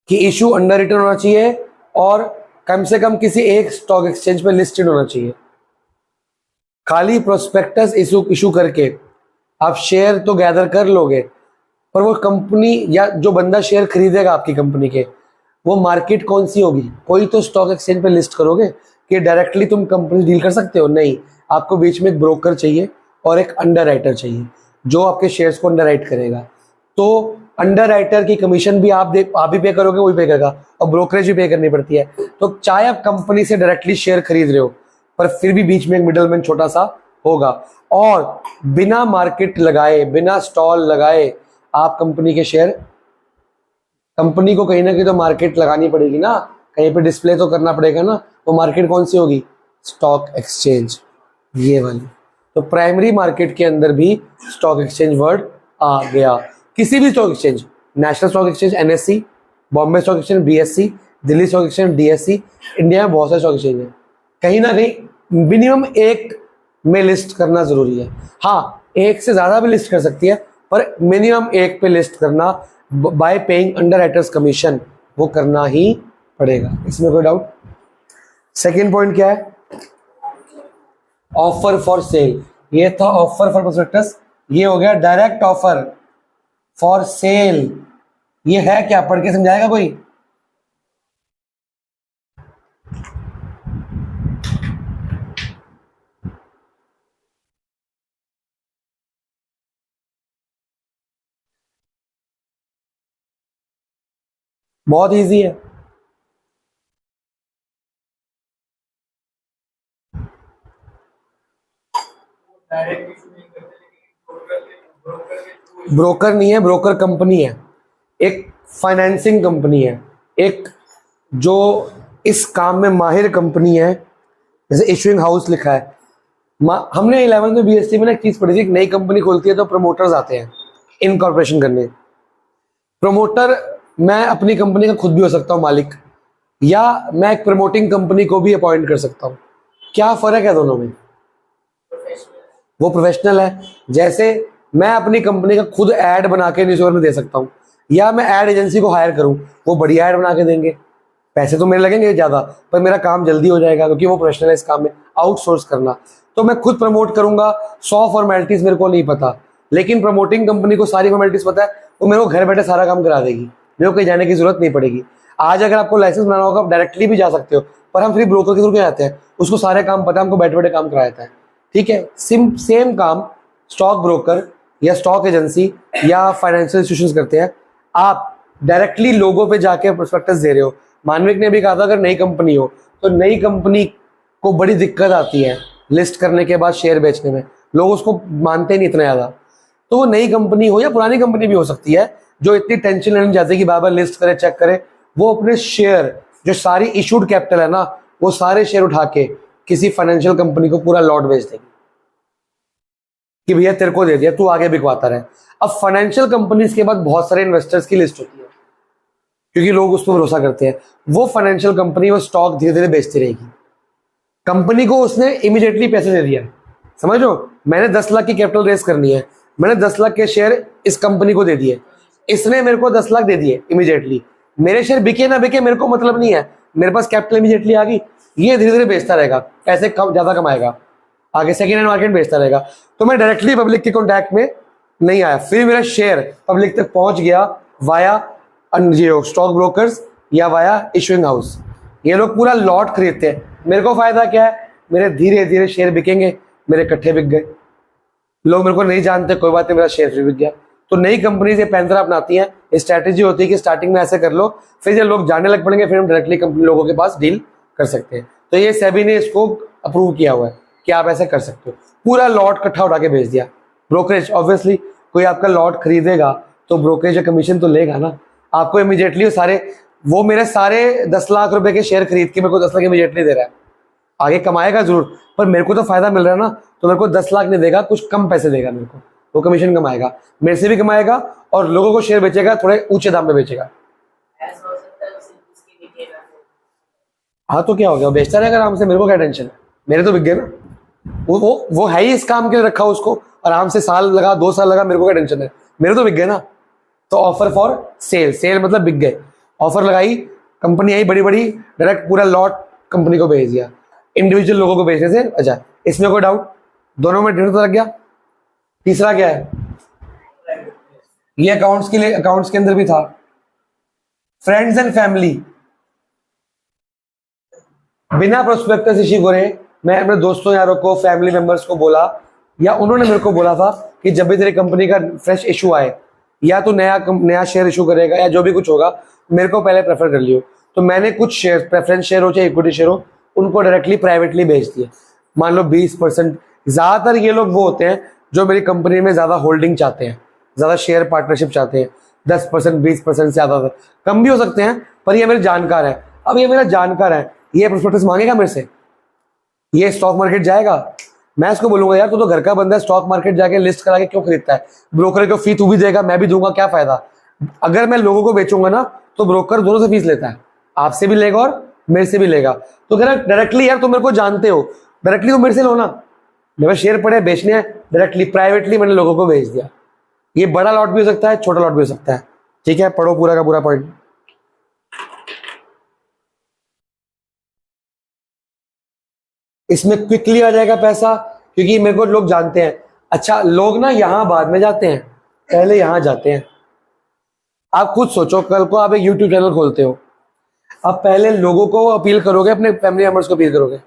कि इशू अंडर रिटन होना चाहिए और कम से कम किसी एक स्टॉक एक्सचेंज पे लिस्टेड होना चाहिए। खाली प्रोस्पेक्टस इशू करके आप शेयर तो गैदर कर लोगे, पर वो कंपनी या जो बंदा शेयर खरीदेगा आपकी कंपनी के, वो मार्केट कौन सी होगी? कोई तो स्टॉक एक्सचेंज पे लिस्ट करोगे कि डायरेक्टली तुम कंपनी डील कर सकते हो? नहीं, आपको बीच में एक ब्रोकर चाहिए और एक अंडरराइटर चाहिए जो आपके शेयर्स को अंडरराइट करेगा। तो अंडरराइटर की कमीशन भी आप भी पे करोगे, वही पे करेगा, और ब्रोकरेज भी पे करनी पड़ती है। तो चाहे आप कंपनी से डायरेक्टली शेयर खरीद रहे हो, पर फिर भी बीच में एक मिडलमैन छोटा सा होगा। और बिना मार्केट लगाए, बिना स्टॉल लगाए आप कंपनी के शेयर, कंपनी को कहीं ना कहीं तो मार्केट लगानी पड़ेगी ना, कहीं पे डिस्प्ले तो करना पड़ेगा ना। वो मार्केट कौन सी होगी? स्टॉक एक्सचेंज, ये वाली। तो प्राइमरी मार्केट के अंदर भी स्टॉक एक्सचेंज वर्ड आ गया। किसी भी stock exchange, national stock exchange NSE, Bombay stock exchange BSE, Delhi stock exchange DSE, India में बहुत सारे स्टॉक एक्सचेंज है, कहीं ना कहीं मिनिमम एक में लिस्ट करना जरूरी है। हाँ, एक से ज्यादा भी लिस्ट कर सकती है, पर मिनिमम एक पे लिस्ट करना बाय पेइंग अंडरराइटर्स कमीशन, वो करना ही पड़ेगा। इसमें कोई डाउट? सेकेंड पॉइंट क्या है? Offer for sale. ये था ऑफर फॉर प्रोस्पेक्टस, ये हो गया डायरेक्ट ऑफर फॉर सेल। ये है क्या? पढ़ के समझाएगा कोई? बहुत इजी है। डायरेक्ट इशू नहीं करते, लेकिन ब्रोकर के थ्रू ब्रोकर नहीं है, ब्रोकर कंपनी है, एक फाइनेंसिंग कंपनी है, एक जो इस काम में माहिर कंपनी है। जैसे इशूइंग हाउस लिखा है। हमने 11th में BSc में ना एक चीज पढ़ी थी, एक नई कंपनी खुलती है तो प्रमोटर्स आते हैं इनकॉर्पोरेशन करने। प्रमोटर, मैं अपनी कंपनी का खुद भी हो सकता हूँ मालिक, या मैं एक प्रमोटिंग कंपनी को भी अपॉइंट कर सकता हूँ। क्या फर्क है दोनों में? वो प्रोफेशनल है। जैसे मैं अपनी कंपनी का खुद ऐड बना के न्यूज़पेपर में दे सकता हूँ, या मैं ऐड एजेंसी को हायर करूँ, वो बढ़िया ऐड बना के देंगे, पैसे तो मेरे लगेंगे ज़्यादा, पर मेरा काम जल्दी हो जाएगा क्योंकि वो प्रोफेशनल है इस काम में। आउटसोर्स करना, तो मैं खुद प्रमोट करूंगा, 100 फॉर्मेलिटीज मेरे को नहीं पता, लेकिन प्रमोटिंग कंपनी को सारी फॉर्मेलिटीज पता है, वो मेरे को घर बैठे सारा काम करा देगी, मेरे को कहीं जाने की जरूरत नहीं पड़ेगी। आज अगर आपको लाइसेंस बनाना होगा, आप डायरेक्टली भी जा सकते हो, पर हम फिर ब्रोकर के थ्रू क्यों जाते हैं? उसको सारे काम पता है, हमको बैठे बैठे काम करा देता है। ठीक है, सेम काम स्टॉक ब्रोकर या स्टॉक एजेंसी या फाइनेंशियल इंस्टीट्यूशंस करते हैं। आप डायरेक्टली लोगों पे जाके प्रोस्पेक्टस दे रहे हो। मानविक ने भी कहा था अगर नई कंपनी हो तो नई कंपनी को बड़ी दिक्कत आती है लिस्ट करने के बाद शेयर बेचने में, लोग उसको मानते नहीं इतना ज़्यादा। तो वो नई कंपनी हो या पुरानी कंपनी भी हो सकती है जो इतनी टेंशन लेने जाती है कि बार बार लिस्ट करे, चेक करे, वो अपने शेयर जो सारी इशूड कैपिटल है ना, वो सारे शेयर उठा के किसी फाइनेंशियल कंपनी को पूरा लॉट बेच देगी कि भैया तेरे को दे दिया, तू आगे बिकवाता रहे। अब फाइनेंशियल कंपनीज के बाद बहुत सारे इन्वेस्टर्स की लिस्ट होती है क्योंकि लोग उस पर भरोसा करते हैं। वो फाइनेंशियल कंपनी वो स्टॉक धीरे धीरे बेचती रहेगी। कंपनी को उसने इमीडिएटली पैसे दे दिया, समझ लो, मैंने 10 लाख की कैपिटल रेस करनी है, मैंने 10 लाख के शेयर इस कंपनी को दे दिए, इसने मेरे को 10 लाख दे दिए इमीडिएटली। मेरे शेयर बिके ना बिके मेरे को मतलब नहीं है, मेरे पास कैपिटल इमीडिएटली आ गई, ये धीरे धीरे बेचता रहेगा, पैसे कम ज़्यादा कमाएगा, आगे सेकेंड हैंड मार्केट बेचता रहेगा। तो मैं डायरेक्टली पब्लिक के कॉन्टैक्ट में नहीं आया, फिर मेरा शेयर पब्लिक तक पहुंच गया वाया स्टॉक ब्रोकर्स या वाया इशूइंग हाउस। ये लोग पूरा लॉट खरीदते हैं, मेरे को फायदा क्या है, मेरे धीरे धीरे शेयर बिकेंगे, मेरे इकट्ठे बिक गए। लोग मेरे को नहीं जानते, कोई बात नहीं, मेरा शेयर फ्री बिक गया। तो नई कंपनी से पैंतरा अपनाती है, स्ट्रैटेजी होती है कि स्टार्टिंग में ऐसे कर लो, फिर जब लोग जाने लग पड़ेंगे फिर हम डायरेक्टली कंपनी लोगों के पास डील कर सकते हैं। तो ये सेबी ने इसको अप्रूव किया हुआ है कि आप ऐसे कर सकते हो, पूरा लॉट इकट्ठा उठा के भेज दिया। ब्रोकरेज ऑब्वियसली कोई आपका लॉट खरीदेगा तो ब्रोकरेज कमीशन तो लेगा ना आपको इमीडिएटली। वो मेरे सारे 10 लाख रुपए के शेयर खरीद के मेरे को 10 लाख इमीडिएटली दे रहा है, आगे कमाएगा जरूर पर मेरे को तो फायदा मिल रहा है ना, तो मेरे को 10 लाख नहीं देगा, कुछ कम पैसे देगा मेरे को, वो कमीशन कमाएगा, मेरे से भी कमाएगा और लोगों को शेयर बेचेगा, थोड़े ऊंचे दाम पे बेचेगा। ऐसा हो सकता है उसे उसकी बिकेगा। हाँ तो क्या हो गया, वो बेचता रहेगा आराम से, मेरे को क्या टेंशन है, मेरे तो बिक गए ना। वो है ही इस काम के लिए रखा उसको, आराम से साल लगा 2 साल लगा, मेरे को क्या टेंशन है, मेरे तो बिक गए ना। तो ऑफर फॉर सेल, सेल मतलब बिक गए, ऑफर लगाई, कंपनी आई बड़ी बड़ी, डायरेक्ट पूरा लॉट कंपनी को भेज दिया, इंडिविजुअल लोगों को भेजने से। अच्छा इसमें कोई डाउट, दोनों में डेढ़ तो लग गया। तीसरा क्या है, ये अकाउंट्स के लिए, अकाउंट्स के अंदर भी था, फ्रेंड्स एंड फैमिली। बिना प्रोस्पेक्टस इश्यू करे मैं अपने दोस्तों यारों को फैमिली मेंबर्स को बोला, या उन्होंने मेरे को बोला था कि जब भी तेरी कंपनी का फ्रेश इशू आए या तो नया शेयर इशू करेगा या जो भी कुछ होगा, मेरे को पहले प्रेफर कर लियो। तो मैंने कुछ शेयर, प्रेफरेंस शेयर हो चाहे इक्विटी शेयर हो, उनको डायरेक्टली प्राइवेटली बेच दिए। मान लो 20%। ज़्यादातर ये लोग वो होते हैं जो मेरी कंपनी में ज़्यादा होल्डिंग चाहते हैं, ज़्यादा शेयर पार्टनरशिप चाहते हैं। 10% 20% से ज़्यादा कम भी हो सकते हैं, पर ये मेरे जानकार है। अब ये मेरा जानकार है, ये प्रोस्पेक्टस मांगेगा मेरे से, ये स्टॉक मार्केट जाएगा, मैं इसको बोलूंगा यार तू तो घर का बंदा है, स्टॉक मार्केट जाके लिस्ट करा के क्यों खरीदता है, ब्रोकर को फी तू भी देगा मैं भी दूंगा, क्या फायदा। अगर मैं लोगों को बेचूंगा ना तो ब्रोकर दोनों से फीस लेता है, आपसे भी लेगा और मेरे से भी लेगा। तो कह रहा डायरेक्टली यार तुम मेरे को जानते हो, डायरेक्टली तो मेरे से लो ना, मेरे शेयर पड़े बेचने हैं, डायरेक्टली प्राइवेटली मैंने लोगों को बेच दिया। ये बड़ा लॉट भी हो सकता है, छोटा लॉट भी हो सकता है। ठीक है, पढ़ो पूरा का पूरा पॉइंट। इसमें क्विकली आ जाएगा पैसा क्योंकि मेरे को लोग जानते हैं। अच्छा लोग ना यहाँ बाद में जाते हैं, पहले यहाँ जाते हैं। आप खुद सोचो, कल को आप एक यूट्यूब चैनल खोलते हो, आप पहले लोगों को अपील करोगे, अपने फैमिली मेंबर्स को अपील करोगे।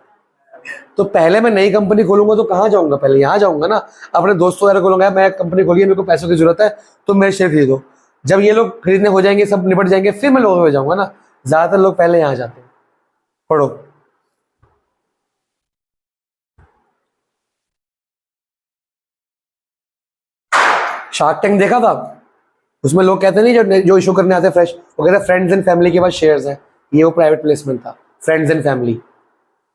तो पहले मैं नई कंपनी खोलूंगा तो कहाँ जाऊंगा, पहले यहाँ जाऊंगा ना, अपने दोस्तों वगैरह खोलूंगा, मैं कंपनी खोली है, मेरे को पैसों की जरूरत है तो मेरे शेयर खरीदो। जब ये लोग खरीदने हो जाएंगे, सब निपट जाएंगे, फिर मैं लोगों में जाऊंगा ना। ज्यादातर लोग पहले यहाँ जाते हैं। पढ़ो। शार्क टैंक देखा था, उसमें लोग कहते नहीं जो इशू करने आते हैं फ्रेश, वो कहते हैं फ्रेंड्स एंड फैमिली के पास शेयर्स हैं। ये वो प्राइवेट प्लेसमेंट था, फ्रेंड्स एंड फैमिली।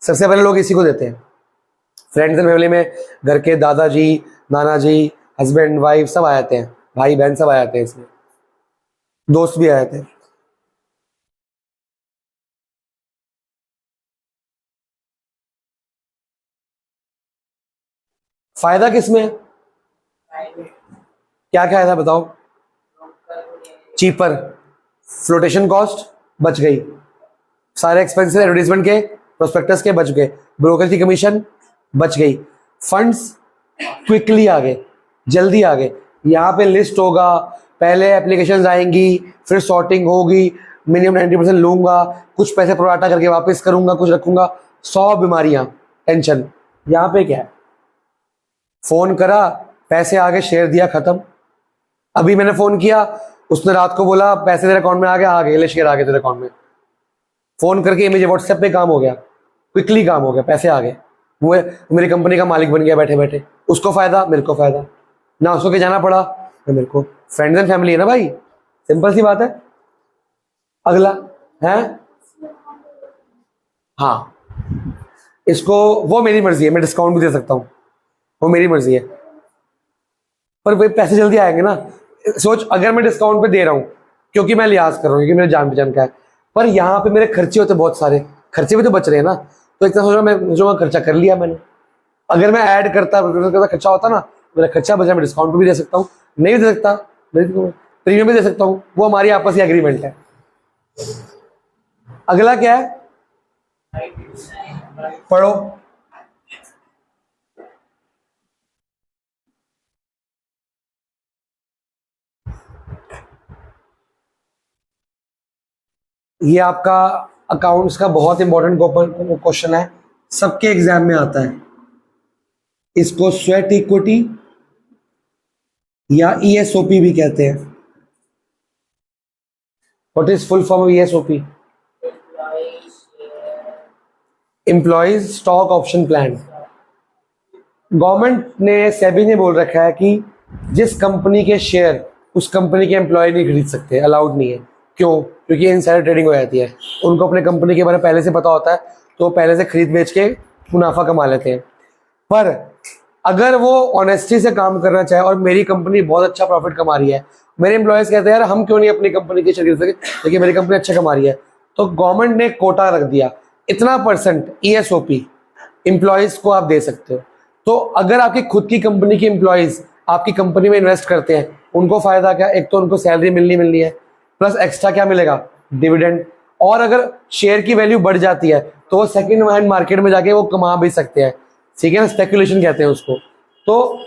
सबसे पहले लोग इसी को देते हैं। फ्रेंड्स एंड फैमिली में घर के दादाजी, नाना जी, हस्बैंड वाइफ सब आ जाते हैं, भाई बहन सब आ जाते हैं, इसमें दोस्त भी आ जाते हैं। फायदा किसमें है, क्या क्या फायदा बताओ। चीपर, फ्लोटेशन कॉस्ट बच गई, सारे एक्सपेंसेस एडवर्टीजमेंट के, प्रोस्पेक्टस के बच गए, ब्रोकर की कमीशन बच गई, फंड्स क्विकली आ गए, जल्दी आ गए। यहाँ पे लिस्ट होगा, पहले एप्लीकेशंस आएंगी, फिर सॉर्टिंग होगी, मिनिमम 90% लूंगा, कुछ पैसे प्रोराटा करके वापस करूंगा, कुछ रखूंगा, 100 बीमारियां, टेंशन। यहाँ पे क्या है, फोन करा, पैसे आ गए, शेयर दिया, खत्म। अभी मैंने फोन किया, उसने रात को बोला पैसे तेरे अकाउंट में आ गए, ले शेयर आ गए तेरे अकाउंट में। फोन करके मुझे व्हाट्सएप पे काम हो गया, क्विकली काम हो गया, पैसे आ गए, वो मेरी कंपनी का मालिक बन गया बैठे बैठे। उसको फायदा, मेरे को फायदा, ना उसको के जाना पड़ा ना मेरे को। फ्रेंड्स एंड फैमिली है ना भाई, सिंपल सी बात है। अगला है, हाँ इसको, वो मेरी मर्जी है, मैं डिस्काउंट भी दे सकता हूँ, वो मेरी मर्जी है, पर वे पैसे जल्दी आएंगे ना। सोच, अगर मैं डिस्काउंट पे दे रहा हूँ क्योंकि मैं लिहाज कर रहा हूँ, क्योंकि मेरे जान पहचान का है, पर यहाँ पे मेरे खर्चे होते बहुत सारे, खर्चे भी तो बच रहे हैं ना। तो एक तरह सोच रहा मैं, जो मैं खर्चा कर लिया मैंने, अगर मैं ऐड करता खर्चा होता ना मेरा खर्चा बचा, मैं डिस्काउंट भी दे सकता हूँ, नहीं भी दे सकता, प्रीमियम भी दे सकता हूँ, वो हमारी आपस की एग्रीमेंट है। अगला क्या है, पढ़ो। ये आपका अकाउंट्स का बहुत इंपॉर्टेंट क्वेश्चन है, सबके एग्जाम में आता है। इसको स्वेट इक्विटी या ईएसओपी भी कहते हैं। What is full form of ESOP? Employees stock option plan. Government ने, सेबी ने बोल रखा है कि जिस कंपनी के शेयर उस कंपनी के एम्प्लॉय नहीं खरीद सकते, अलाउड नहीं है। क्यों? क्योंकि इनसाइडर ट्रेडिंग हो जाती है, उनको अपने कंपनी के बारे में पहले से पता होता है, तो पहले से खरीद बेच के मुनाफा कमा लेते हैं। पर अगर वो ऑनेस्टी से काम करना चाहे और मेरी कंपनी बहुत अच्छा प्रॉफिट कमा रही है, मेरे एम्प्लॉयज कहते हैं यार हम क्यों नहीं अपनी कंपनी के शेयर खरीद सके, लेकिन मेरी कंपनी अच्छा कमा रही है, तो गवर्नमेंट ने कोटा रख दिया, इतना % ईएसओपी एम्प्लॉयज को आप दे सकते हो। तो अगर आपकी खुद की कंपनी के एम्प्लॉयज आपकी कंपनी में इन्वेस्ट करते हैं, उनको फायदा क्या, एक तो उनको सैलरी मिलनी है, प्लस एक्स्ट्रा क्या मिलेगा, डिविडेंड। और अगर शेयर की वैल्यू बढ़ जाती है तो वो सेकंड हैंड मार्केट में जाके वो कमा भी सकते हैं, ठीक है ना, स्पेकुलेशन कहते हैं उसको। तो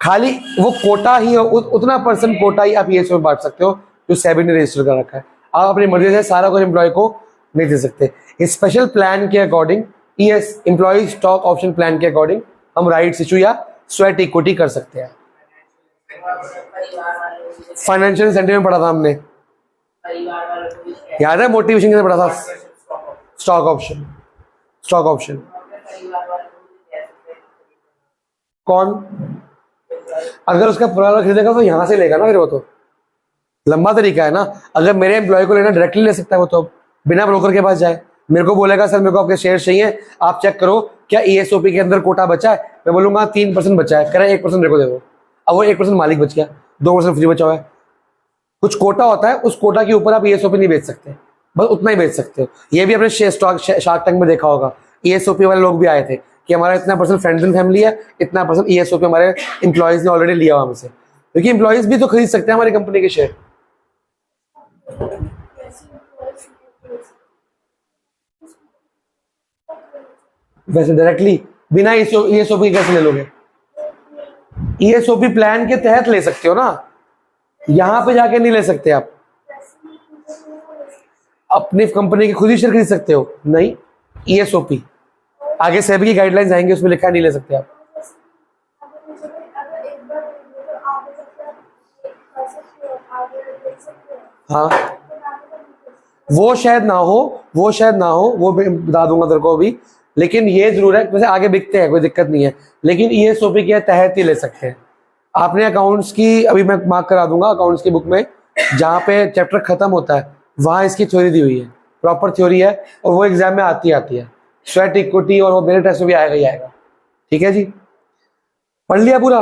खाली वो कोटा ही उतना % कोटा ही आप ईएसओपी में बांट सकते हो जो सेबी ने रजिस्टर कर रखा है। आप अपनी मर्जी से सारा कुछ एम्प्लॉय को नहीं दे सकते। स्पेशल प्लान के according, employ stock option plan के अकॉर्डिंग हम राइट्स इशू या स्वेट इक्विटी कर सकते हैं। फाइनेंशियल इंसेंटिव में पढ़ा था हमने, याद है मोटिवेशन कैसे पढ़ा था? Stock option, stock option. कौन? अगर उसका पुराना खरीदेगा तो यहां से लेगा ना, फिर वो तो लंबा तरीका है ना। अगर मेरे एम्प्लॉय को लेना डायरेक्टली ले सकता है वो, तो बिना ब्रोकर के पास जाए, मेरे को बोलेगा सर मेरे को आपके शेयर चाहिए, आप चेक करो क्या ईएसओपी के अंदर कोटा बचा है, मैं बोलूंगा 3% बचा है, कह रहा है 1% मेरे को दे दो। अब वो 1% मालिक बच गया, 2% फ्री बचा हुआ है। कुछ कोटा होता है, उस कोटा के ऊपर आप ईएसओपी नहीं बेच सकते, बस उतना ही बेच सकते हो। ये भी अपने शार्क टैंक में देखा होगा, ईएसओपी वाले लोग भी आए थे कि हमारा इतना % फ्रेंड्स एंड फैमिली है, इतना % ईएसओपी हमारे एम्प्लॉयज ने ऑलरेडी लिया हुआ हमसे, क्योंकि एम्प्लॉयज भी तो खरीद सकते हैं हमारी कंपनी के शेयर। वैसे डायरेक्टली बिना ईएसओपी कैसे ले लोगे? ईएसओपी प्लान के तहत ले सकते हो ना, यहां पे जाके नहीं ले सकते आप। अपनी कंपनी के खुद ही शेयर खरीद सकते हो, नहीं ईएसओपी आगे सेबी की गाइडलाइंस आएंगे, उसमें लिखा नहीं ले सकते आप। हाँ, वो शायद ना हो, वो बता दूंगा तेरे को अभी, लेकिन ये जरूर है वैसे आगे बिकते हैं, कोई दिक्कत नहीं है, लेकिन ईएसओपी के तहत ही ले सकते हैं। आपने अकाउंट्स की, अभी मैं मार्क करा दूंगा अकाउंट्स की बुक में, जहाँ पे चैप्टर खत्म होता है वहां इसकी थ्योरी दी हुई है, प्रॉपर थ्योरी है, और वो एग्जाम में आती है स्वेट इक्विटी, और वो मेरे टेस्ट में भी आएगा ही आएगा। ठीक है जी, पढ़ लिया पूरा?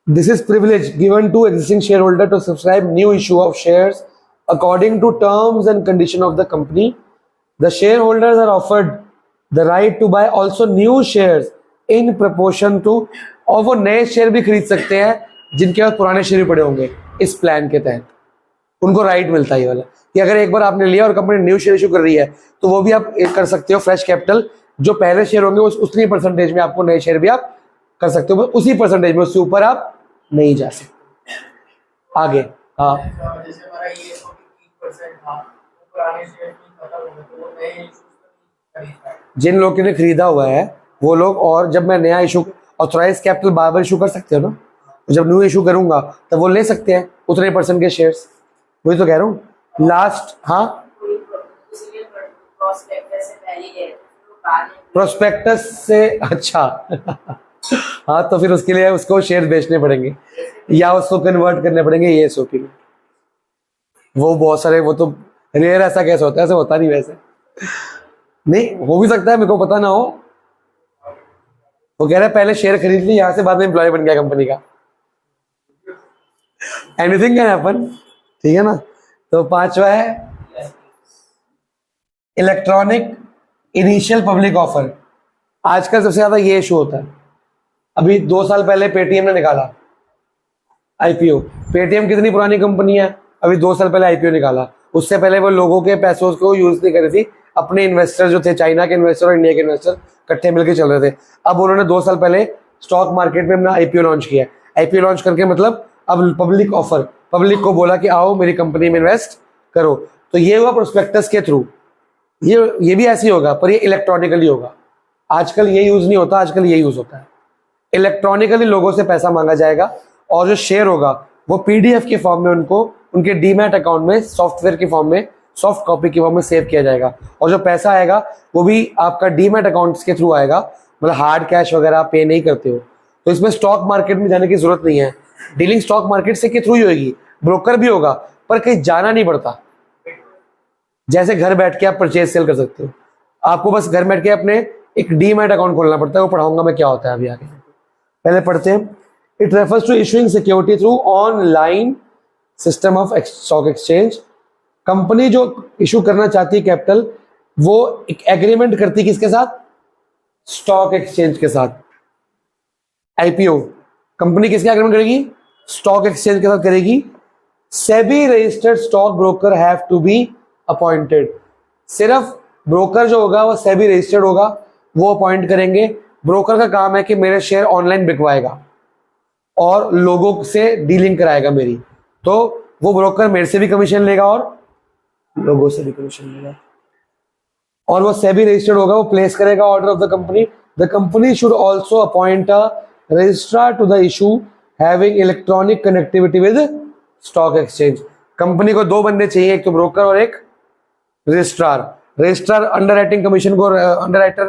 This is privilege given to existing shareholder to subscribe new issue of shares according to terms and condition of the company. The shareholders are offered the right to buy also new shares in proportion to, और वो नए share भी खरीद सकते हैं जिनके पास पुराने share भी पड़े होंगे। इस प्लान के तहत उनको राइट मिलता है ये वाला, कि अगर एक बार आपने लिया और कंपनी न्यू शेयर इशू कर रही है तो वो भी आप कर सकते हो। फ्रेश कैपिटल जो पहले शेयर होंगे उतनी % में आपको नए शेयर भी आप कर सकते हो, उसी % में, उससे ऊपर आप नहीं जा सकते। आगे हाँ, जैसे हमारा ये 30% था, वो पुराने शेयर में खत्म हो गए, तो वो नए इशू खरीद पाए। जिन लोगों ने खरीदा हुआ है वो लोग, और जब मैं नया इशू ऑथराइज कैपिटल बार इशू कर सकते हो ना, जब न्यू इशू करूंगा तब वो ले सकते हैं उतने % के शेयर्स, वही तो कह रहा हूँ लास्ट। हाँ, प्रोस्पेक्टस से, अच्छा हाँ, तो फिर उसके लिए उसको शेयर बेचने पड़ेंगे या उसको कन्वर्ट करने पड़ेंगे ईएसओपी में। वो बहुत सारे, वो तो रेयर ऐसा कैसे होता है, ऐसा होता नहीं वैसे, नहीं हो भी सकता है, मेरे को पता ना हो। वो कह रहा है पहले शेयर खरीद ली, यहां से बाद में एम्प्लॉय बन गया कंपनी का, एनीथिंग कैन हैपन। ठीक है ना, तो 5वां है इलेक्ट्रॉनिक इनिशियल पब्लिक ऑफर, आजकल सबसे ज्यादा ये इशू होता है। अभी 2 साल पहले पेटीएम ने निकाला आईपीओ। पेटीएम कितनी पुरानी कंपनी है, अभी 2 साल पहले आईपीओ निकाला। उससे पहले वो लोगों के पैसों को यूज नहीं कर रही थी, अपने इन्वेस्टर जो थे, चाइना के इन्वेस्टर और इंडिया के इन्वेस्टर इकट्ठे मिलकर चल रहे थे। अब उन्होंने 2 साल पहले स्टॉक मार्केट में अपना आईपीओ लॉन्च किया। आईपीओ लॉन्च करके मतलब अब पब्लिक ऑफर, पब्लिक को बोला कि आओ मेरी कंपनी में इन्वेस्ट करो। तो ये हुआ प्रोस्पेक्टस के थ्रू। ये भी ऐसे ही होगा, पर ये इलेक्ट्रॉनिकली होगा। आजकल ये यूज नहीं होता, आजकल ये यूज होता है। इलेक्ट्रॉनिकली लोगों से पैसा मांगा जाएगा और जो शेयर होगा वो पीडीएफ के फॉर्म में उनको उनके डीमैट अकाउंट में सॉफ्टवेयर की फॉर्म में, सॉफ्ट कॉपी की फॉर्म में सेव किया जाएगा। और जो पैसा आएगा वो भी आपका डीमैट अकाउंट्स के थ्रू आएगा, मतलब हार्ड कैश वगैरह पे नहीं करते हो। तो इसमें स्टॉक मार्केट में जाने की जरूरत नहीं है। डीलिंग स्टॉक मार्केट से के थ्रू ही होगी, ब्रोकर भी होगा पर कहीं जाना नहीं पड़ता। जैसे घर बैठ के आप परचेज सेल कर सकते हो, आपको बस घर बैठ के अपने एक डीमैट अकाउंट खोलना पड़ता है। वो पढ़ाऊंगा मैं क्या होता है अभी आगे। पहले पढ़ते हैं। It refers to issuing security through online system of stock exchange. Company जो इशू करना चाहती है कैपिटल, वो एक एग्रीमेंट करती है किसके साथ? स्टॉक एक्सचेंज के साथ। आईपीओ कंपनी किसके एग्रीमेंट करेगी? स्टॉक एक्सचेंज के साथ करेगी। SEBI registered stock broker have to be appointed. सिर्फ ब्रोकर जो होगा वो सेबी रजिस्टर्ड होगा, वो अपॉइंट करेंगे। ब्रोकर का काम है कि मेरे शेयर ऑनलाइन बिकवाएगा और लोगों से डीलिंग कराएगा मेरी। तो वो ब्रोकर मेरे से भी कमीशन लेगा और लोगों से भी कमीशन लेगा। और वो सेबी रजिस्टर्ड होगा, वो प्लेस करेगा order of the company. The company should also appoint a registrar to the issue having electronic connectivity with stock exchange. Company को 2 बंदे चाहिए, एक तो ब्रोकर और एक registrar. Registrar under writing commission को अंडर राइटर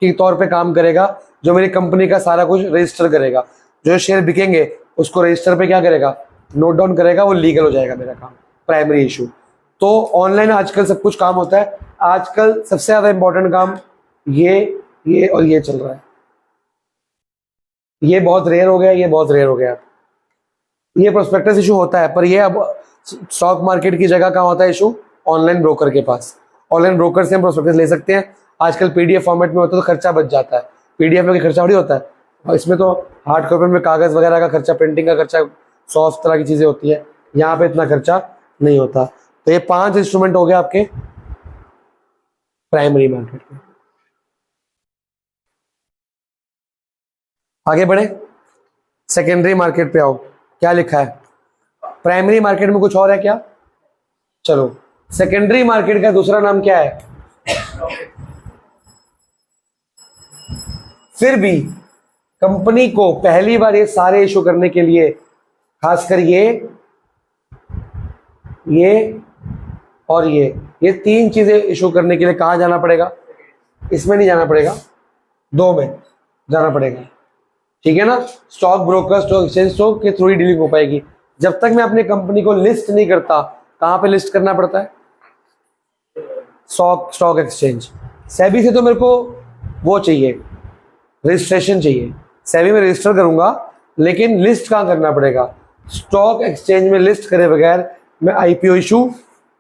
के तौर पे काम करेगा, जो मेरी कंपनी का सारा कुछ रजिस्टर करेगा। जो शेयर बिकेंगे उसको रजिस्टर पे क्या करेगा? नोट डाउन करेगा, वो लीगल हो जाएगा मेरा काम, प्राइमरी इशू। तो ऑनलाइन आजकल सब कुछ काम होता है। आजकल सबसे ज्यादा इंपॉर्टेंट काम ये और ये चल रहा है। ये बहुत रेयर हो गया, ये बहुत रेयर हो गया। ये प्रोस्पेक्टस इशू होता है, पर ये अब स्टॉक मार्केट की जगह कहाँ होता है इशू? ऑनलाइन ब्रोकर के पास। ऑनलाइन ब्रोकर से हम प्रोस्पेक्टस ले सकते हैं। आजकल पीडीएफ फॉर्मेट में होता है तो खर्चा बच जाता है। पीडीएफ में खर्चा थोड़ी होता है, और इसमें तो हार्ड कॉपी में कागज वगैरह का खर्चा, प्रिंटिंग का खर्चा, 100 तरह की चीजें होती है। यहाँ पे इतना खर्चा नहीं होता। तो ये 5 इंस्ट्रूमेंट हो गए आपके प्राइमरी मार्केट में। आगे बढ़े, सेकेंडरी मार्केट पे आओ। क्या लिखा है? प्राइमरी मार्केट में कुछ और है क्या? चलो, सेकेंडरी मार्केट का दूसरा नाम क्या है? फिर भी कंपनी को पहली बार ये सारे इशू करने के लिए, खासकर ये और ये 3 चीजें इशू करने के लिए कहां जाना पड़ेगा? इसमें नहीं जाना पड़ेगा, 2 में जाना पड़ेगा। ठीक है ना? Stock broker, stock exchange, stock के थ्रू ही डीलिंग हो पाएगी। जब तक मैं अपनी कंपनी को लिस्ट नहीं करता, कहां पे लिस्ट करना पड़ता है? Stock exchange. सेबी से तो मेरे को वो चाहिए, रजिस्ट्रेशन चाहिए। सेबी में रजिस्टर करूंगा, लेकिन लिस्ट कहां करना पड़ेगा? स्टॉक एक्सचेंज में लिस्ट करे बगैर मैं आईपीओ इशू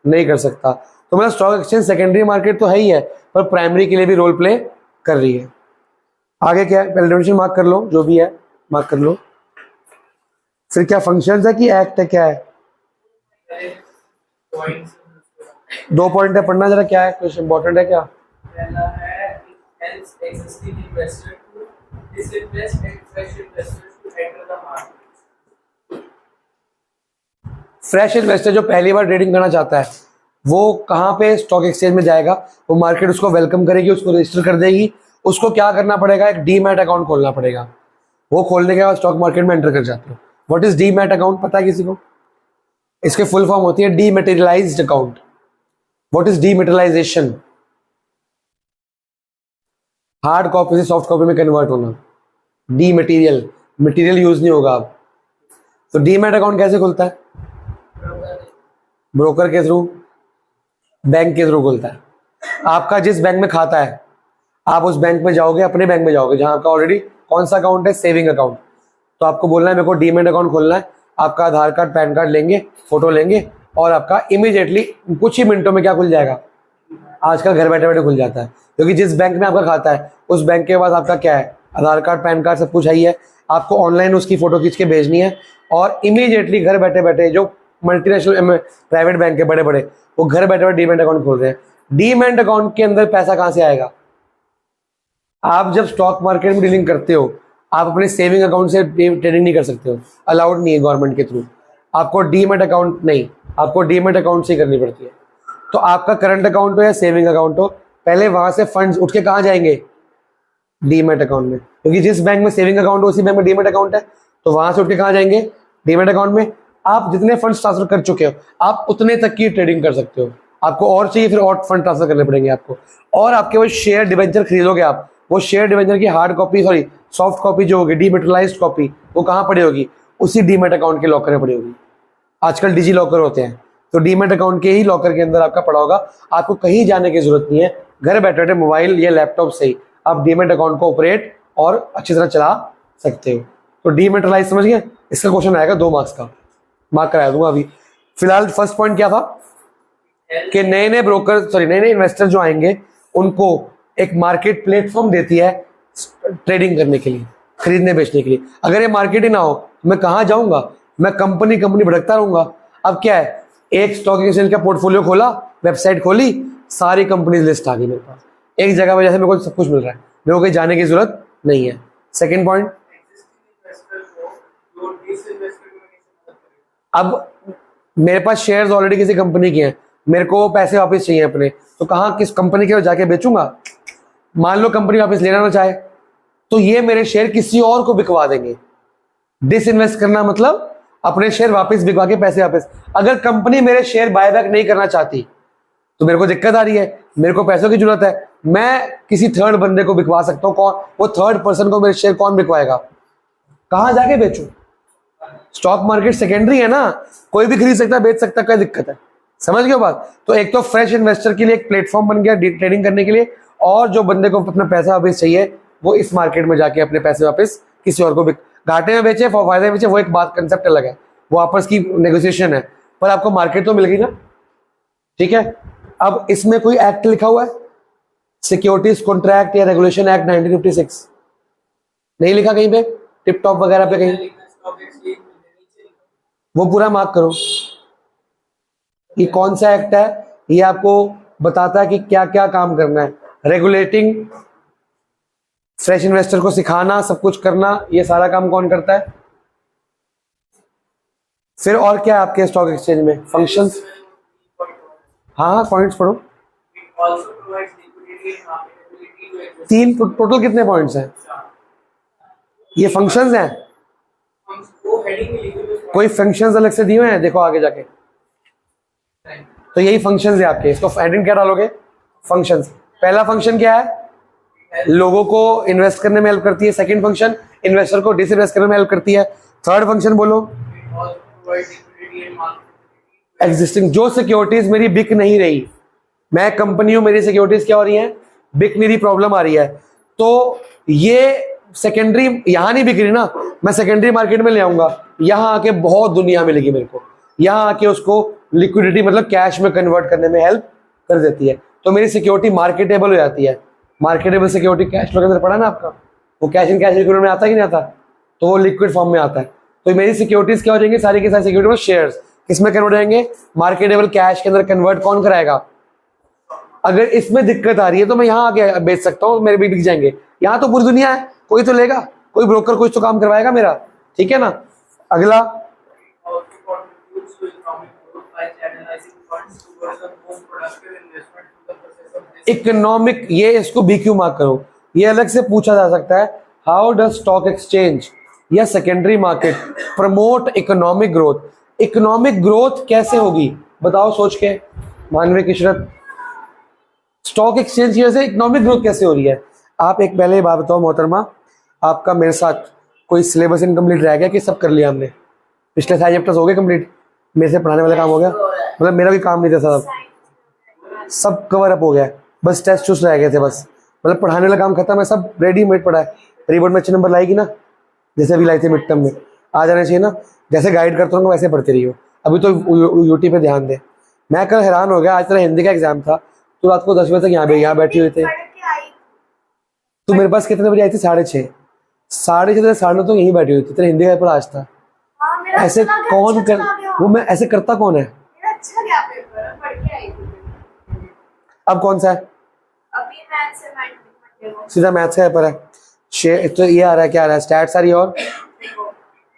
नहीं कर सकता। तो मेरा स्टॉक एक्सचेंज सेकेंडरी मार्केट तो है ही है, पर प्राइमरी के लिए भी रोल प्ले कर रही है। आगे क्या है? पहले डेफिनेशन मार्क कर लो, जो भी है मार्क कर लो। फिर क्या फंक्शंस है कि एक्ट है, क्या है? 2 पॉइंट है, पढ़ना जरा। क्या है? कुछ इंपॉर्टेंट है क्या? पहला है helps existing investor to disinvest and fresh investors to enter the market. Fresh investor जो पहली बार ट्रेडिंग करना चाहता है, वो कहाँ पे? स्टॉक एक्सचेंज में जाएगा। वो मार्केट उसको वेलकम करेगी, उसको रजिस्टर कर देगी। उसको क्या करना पड़ेगा? एक डीमैट अकाउंट खोलना पड़ेगा। वो खोलने के बाद स्टॉक मार्केट में एंटर कर जाते हो। What is demat account? पता है किसी को? इसके फुल फॉर्म होती है dematerialized account. What is dematerialization? Hard copy से सॉफ्ट कॉपी में कन्वर्ट होना। डीमेटीरियल, मटेरियल यूज नहीं होगा अब। तो डीमैट अकाउंट कैसे खुलता है? ब्रोकर के थ्रू, बैंक के थ्रू खुलता है। आपका जिस बैंक में खाता है, आप उस बैंक में जाओगे, अपने बैंक में जाओगे जहां आपका ऑलरेडी कौन सा अकाउंट है? Saving account. तो आपको बोलना है मेरे को डीमैट अकाउंट खोलना है। आपका आधार कार्ड, पैन कार्ड लेंगे, फोटो लेंगे, और आपका इमीडिएटली कुछ ही मिनटों में क्या खुल जाएगा? आजकल घर बैठे बैठे खुल जाता है, क्योंकि जिस बैंक में आपका खाता है उस बैंक के पास आपका क्या है, आधार कार्ड, पैन कार्ड, सब कुछ है ही है। आपको ऑनलाइन उसकी फ़ोटो खींच के भेजनी है और इमीडिएटली घर बैठे बैठे जो मल्टीनेशनल प्राइवेट बैंक है बड़े बड़े, वो घर बैठे बैठे डीमैट अकाउंट खोल रहे हैं। डीमैट अकाउंट के अंदर पैसा कहाँ से आएगा? आप जब स्टॉक मार्केट में डीलिंग करते हो, आप अपने सेविंग अकाउंट से ट्रेडिंग नहीं कर सकते हो, अलाउड नहीं है गवर्नमेंट के थ्रू। आपको डीमैट अकाउंट नहीं, आपको डीमैट अकाउंट से ही करनी पड़ती है। तो आपका करंट अकाउंट हो या सेविंग अकाउंट हो, पहले वहां से फंड्स उठ के कहाँ जाएंगे? डीमैट अकाउंट में, क्योंकि जिस बैंक में सेविंग अकाउंट हो उसी बैंक में डीमैट अकाउंट है, तो वहां से उठ के कहाँ जाएंगे? डीमैट अकाउंट में। आप जितने फंड्स ट्रांसफर कर चुके हो, आप उतने तक की ट्रेडिंग कर सकते हो। आपको और चाहिए, फिर और फंड ट्रांसफर करने पड़ेंगे आपको। और आपके वो शेयर डिबेंचर खरीदोगे आप, वो शेयर डिबेंचर की hard copy, sorry soft copy जो होगी, डीमेटेरियलाइज्ड कॉपी, वो कहाँ पड़ी होगी? उसी डीमैट अकाउंट के लॉकर में पड़ी होगी। आजकल डिजी लॉकर होते हैं, तो डीमैट अकाउंट के ही लॉकर के अंदर आपका पड़ा होगा। आपको कहीं जाने की जरूरत नहीं है, घर बैठे बैठे मोबाइल या लैपटॉप से ही आप डीमैट अकाउंट को ऑपरेट और अच्छी तरह चला सकते हो। तो डीमेटेरियलाइज समझ गए? इसका क्वेश्चन आएगा 2 मार्क्स का, मार्क करा दूंगा अभी। फिलहाल फर्स्ट पॉइंट क्या था कि नए नए ब्रोकर, सॉरी नए नए इन्वेस्टर जो आएंगे उनको एक मार्केट प्लेटफॉर्म देती है ट्रेडिंग करने के लिए, खरीदने बेचने के लिए। अगर ये मार्केट ही ना हो तो मैं कहाँ जाऊंगा? मैं कंपनी भटकता रहूंगा। अब क्या है, एक स्टॉक एक्सचेंज का पोर्टफोलियो खोला, वेबसाइट खोली, सारी कंपनीज लिस्ट आ गई मेरे पास एक जगह पर, जैसे मेरे को सब कुछ मिल रहा है, मेरे को कहीं जाने की जरूरत नहीं है। सेकेंड पॉइंट, अब मेरे पास शेयर्स ऑलरेडी किसी कंपनी के हैं, मेरे को पैसे वापस चाहिए अपने, तो कहाँ, किस कंपनी के जाके बेचूंगा? मान लो कंपनी वापस लेना ना चाहे, तो ये मेरे शेयर किसी और को बिकवा देंगे। डिसइन्वेस्ट करना मतलब अपने शेयर वापस बिकवा के पैसे वापस। अगर कंपनी मेरे शेयर बायबैक नहीं करना चाहती तो मेरे को दिक्कत आ रही है, मेरे को पैसों की जरूरत है, मैं किसी थर्ड बंदे को बिकवा सकता हूँ। कौन? वो थर्ड पर्सन को मेरे शेयर कौन बिकवाएगा? कहाँ जाके बेचूं? स्टॉक मार्केट सेकेंडरी है ना, कोई भी खरीद सकता है, बेच सकता है, क्या दिक्कत है? समझ गए बात? तो एक तो फ्रेश इन्वेस्टर के लिए एक प्लेटफॉर्म बन गया ट्रेडिंग करने के लिए, और जो बंदे को अपना पैसा वापस चाहिए वो इस मार्केट में जाके अपने पैसे वापस किसी और को घाटे में बेचे, फायदे में बेचे, वो एक बात, कंसेप्ट अलग है, वो आपस की नेगोशिएशन है, पर आपको मार्केट तो मिल गई ना। ठीक है, अब इसमें कोई एक्ट लिखा हुआ है, सिक्योरिटीज कॉन्ट्रैक्ट या रेगुलेशन एक्ट 1956 नहीं लिखा कहीं पे, टिप टॉप वगैरह पे कहीं? वो पूरा मार्क करो। ये कौन सा एक्ट है? ये आपको बताता है कि क्या क्या काम करना है। रेगुलेटिंग, फ्रेश इन्वेस्टर को सिखाना, सब कुछ करना, ये सारा काम कौन करता है? फिर और क्या है आपके स्टॉक एक्सचेंज में फंक्शंस? हाँ, पॉइंट्स पढ़ो। तीन टोटल कितने पॉइंट्स हैं? ये फंक्शंस हैं, कोई फंक्शंस अलग से दिए हुए हैं? देखो आगे जाके, तो यही फंक्शंस है आपके। इसको हेडिंग क्या डालोगे? फंक्शंस। पहला फंक्शन क्या है? लोगों को इन्वेस्ट करने में हेल्प करती है। सेकंड फंक्शन, इन्वेस्टर को डिसइन्वेस्ट करने में हेल्प करती है। थर्ड फंक्शन बोलो, एग्जिस्टिंग, जो सिक्योरिटीज मेरी बिक नहीं रही, मैं कंपनी हूं, मेरी सिक्योरिटीज क्या हो रही है? बिक नहीं रही, प्रॉब्लम आ रही है, तो ये सेकेंडरी यहां नहीं बिक रही ना, मैं सेकेंडरी मार्केट में ले आऊंगा, यहां आके बहुत दुनिया मिलेगी मेरे को, यहां आके उसको लिक्विडिटी मतलब कैश में कन्वर्ट करने में हेल्प कर देती है, तो मेरी सिक्योरिटी मार्केटेबल हो जाती है। मार्केटेबल सिक्योरिटी कैश फ्लो के अंदर पड़ा ना आपका, वो कैश इन कैश इक्विटी में आता कि नहीं आता? तो वो लिक्विड फॉर्म में आता है। तो मेरी सिक्योरिटीज क्या हो जाएंगी? सारी की सारी सिक्योरिटी शेयर्स किसमें कन्वर्ट हो जाएंगे? मार्केटेबल कैश के अंदर कन्वर्ट कौन कराएगा? अगर इसमें दिक्कत आ रही है तो मैं यहाँ आके बेच सकता हूँ, मेरे भी बिक जाएंगे। यहाँ तो पूरी दुनिया है, कोई तो लेगा, कोई ब्रोकर कुछ तो काम करवाएगा मेरा। ठीक है ना? अगला, इकोनॉमिक, ये इसको BQ मार्क करो, ये अलग से पूछा जा सकता है। हाउ डज स्टॉक एक्सचेंज या secondary market promote economic growth? Economic growth कैसे होगी बताओ सोच के, मानवीय किशरत। स्टॉक एक्सचेंज की वजह से इकोनॉमिक ग्रोथ कैसे हो रही है? आप एक पहले बात बताओ मोहतरमा, आपका मेरे साथ कोई सिलेबस इनकम्प्लीट रह गया कि सब कर लिया हमने? पिछले 5 चैप्टर्स हो गए कंप्लीट, मेरे से पढ़ाने वाला काम हो गया, मतलब मेरा भी काम नहीं था साहब, सब कवर अप हो गया, बस टेस्ट चूस रह गए थे, बस मतलब पढ़ाने वाला काम खत्म है, सब रेडीमेड पढ़ा है। रिपोर्ट में अच्छे नंबर लाएगी ना, जैसे अभी लाए थे मिड टर्म में, आ जाना चाहिए ना। जैसे गाइड करता हूँ वैसे पढ़ते रहिए। अभी तो यूटी पे ध्यान दे। मैं कल हैरान हो गया, आज तेरा हिंदी का एग्जाम था, तू रात को 10 बजे तक यहाँ बैठी हुई थे। पढ़ के आई। तू मेरे पास कितने बजे आई थी? 6:30। 6:30 से 9:30 तो यहीं बैठी हुई थी। तेरा हिंदी का पेपर आज था। हाँ, मेरा ऐसे चला गया, कौन अच्छा कर, चला गया। वो मैं ऐसे करता कौन है? मेरा अच्छा गया पेपर, पढ़ के आई थी। अब कौन सा है? अभी मैथ्स है, मंडे को। सीधा मैथ्स का पेपर है। तो ये आ रहा है, क्या आ रहा है? स्टैट्स आ रही है और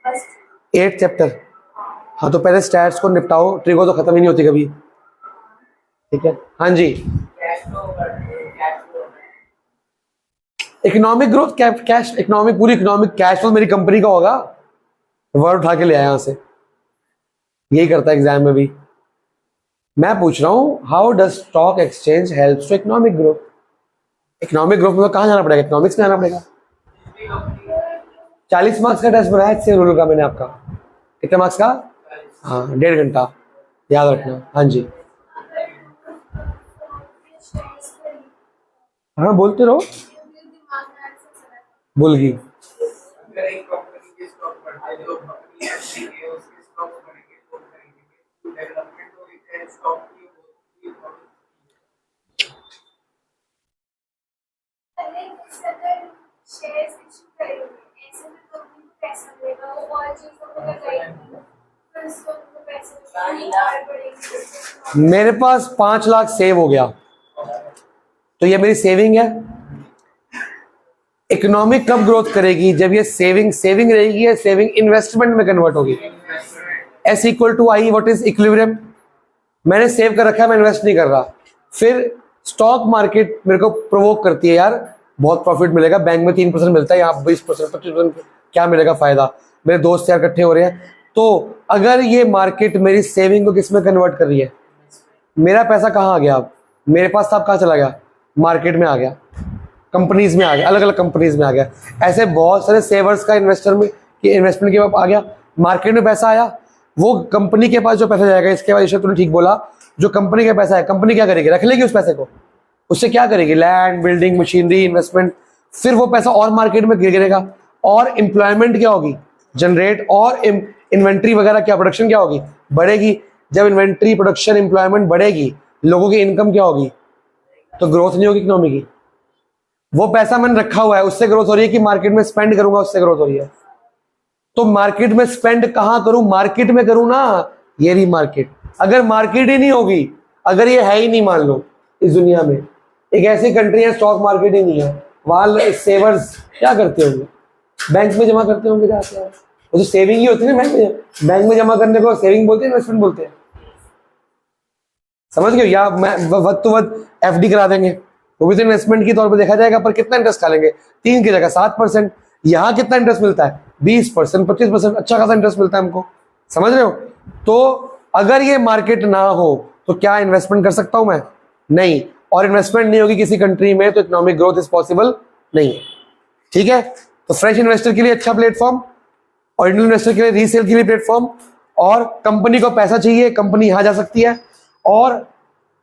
बस 8 चैप्टर। हाँ तो पहले स्टैट्स को निपटाओ, ट्रिगो तो खत्म ही नहीं होती कभी। ठीक है, हाँ जी। Cash flow cash flow economic growth, cash, economic, पूरी इकोनॉमिक कैश फ्लो मेरी कंपनी का होगा। वर्ड उठा के ले आया यहाँ से, यही करता है एग्जाम में भी। मैं पूछ रहा हूँ how does stock exchange helps to economic growth. Economic growth में तो कहाँ जाना पड़ेगा? इकोनॉमिक्स में जाना पड़ेगा। 40 मार्क्स का टेस्ट बनाया इससे रूल का मैंने आपका। कितने मार्क्स का? हाँ, 1.5 घंटा, याद रखना। हाँ जी, हाँ बोलते रहो। भूल गई। अगर एक कंपनी के स्टॉक बढ़ते हैं, जो कंपनी अच्छी है उसके स्टॉक बढ़ेंगे तो करेंगे, डेवलपमेंट हो रही है स्टॉक की होती है। पहले अगर शेयर्स इशू करेंगे ऐसे में कंपनी को पैसा देगा, वो और चीजों को लगाएगी, फिर उसको उनको पैसे और बढ़ेंगे। मेरे पास 5 लाख सेव हो गया, तो ये मेरी सेविंग है। इकोनॉमिक कब ग्रोथ करेगी? जब ये सेविंग रहेगी, या सेविंग इन्वेस्टमेंट में कन्वर्ट होगी। S equal to I, what is equilibrium? मैंने सेव कर रखा है, मैं इन्वेस्ट नहीं कर रहा। फिर स्टॉक मार्केट मेरे को प्रोवोक करती है, यार बहुत प्रॉफिट मिलेगा, बैंक में 3% मिलता है, यहाँ 20% 25%, क्या मिलेगा फायदा? मेरे दोस्त यार इकट्ठे हो रहे हैं। तो अगर ये मार्केट मेरी सेविंग को किस में कन्वर्ट कर रही है, मेरा पैसा कहाँ आ गया? अब मेरे पास था, अब कहाँ चला गया? मार्केट में आ गया, कंपनीज में आ गया, अलग अलग कंपनीज में आ गया। ऐसे बहुत सारे सेवर्स का इन्वेस्टर में इन्वेस्टमेंट के बाद आ गया, मार्केट में पैसा आया, वो कंपनी के पास जो पैसा जाएगा। इसके बाद ईश्वर तूने ठीक बोला, जो कंपनी का पैसा है, कंपनी क्या करेगी? रख लेगी उस पैसे को, उससे क्या करेगी? Land, building, machinery, investment. फिर वो पैसा और मार्केट में गिरेगा, और एम्प्लॉयमेंट क्या होगी? जनरेट, और इन्वेंट्री वगैरह क्या, प्रोडक्शन क्या होगी? बढ़ेगी। जब इन्वेंट्री, प्रोडक्शन, एम्प्लॉयमेंट बढ़ेगी, लोगों की इनकम क्या होगी? तो ग्रोथ नहीं होगी इकोनॉमी की। वो पैसा मैंने रखा हुआ है, उससे ग्रोथ हो रही है, कि मार्केट में स्पेंड करूंगा उससे ग्रोथ हो रही है? तो मार्केट में स्पेंड कहां करूं? मार्केट में करूं ना, ये रही मार्केट। अगर मार्केट ही नहीं होगी, अगर ये है ही नहीं, मान लो इस दुनिया में एक ऐसी कंट्री है स्टॉक मार्केट ही नहीं है, वहां सेवर्स क्या करते होंगे? बैंक में जमा करते होंगे जाके। वो तो सेविंग ही होती है ना, बैंक में जमा करने को सेविंग बोलते हैं, इन्वेस्टमेंट बोलते हैं। समझ गए? या वक्त तो वक्त FD करा देंगे, वो भी तो इन्वेस्टमेंट के तौर पर देखा जाएगा, पर कितना इंटरेस्ट डालेंगे? 3 की जगह 7%। यहाँ कितना इंटरेस्ट मिलता है? 20%, 25%, अच्छा खासा इंटरेस्ट मिलता है हमको। समझ रहे हो? तो अगर ये मार्केट ना हो तो क्या इन्वेस्टमेंट कर सकता हूं मैं? नहीं। और इन्वेस्टमेंट नहीं होगी किसी कंट्री में, तो इकोनॉमिक ग्रोथ इज पॉसिबल नहीं है। ठीक है, तो फ्रेश इन्वेस्टर के लिए अच्छा प्लेटफॉर्म, ओरिजिनल इन्वेस्टर के लिए रीसेल के लिए प्लेटफॉर्म, और कंपनी को पैसा चाहिए, कंपनी यहां जा सकती है। और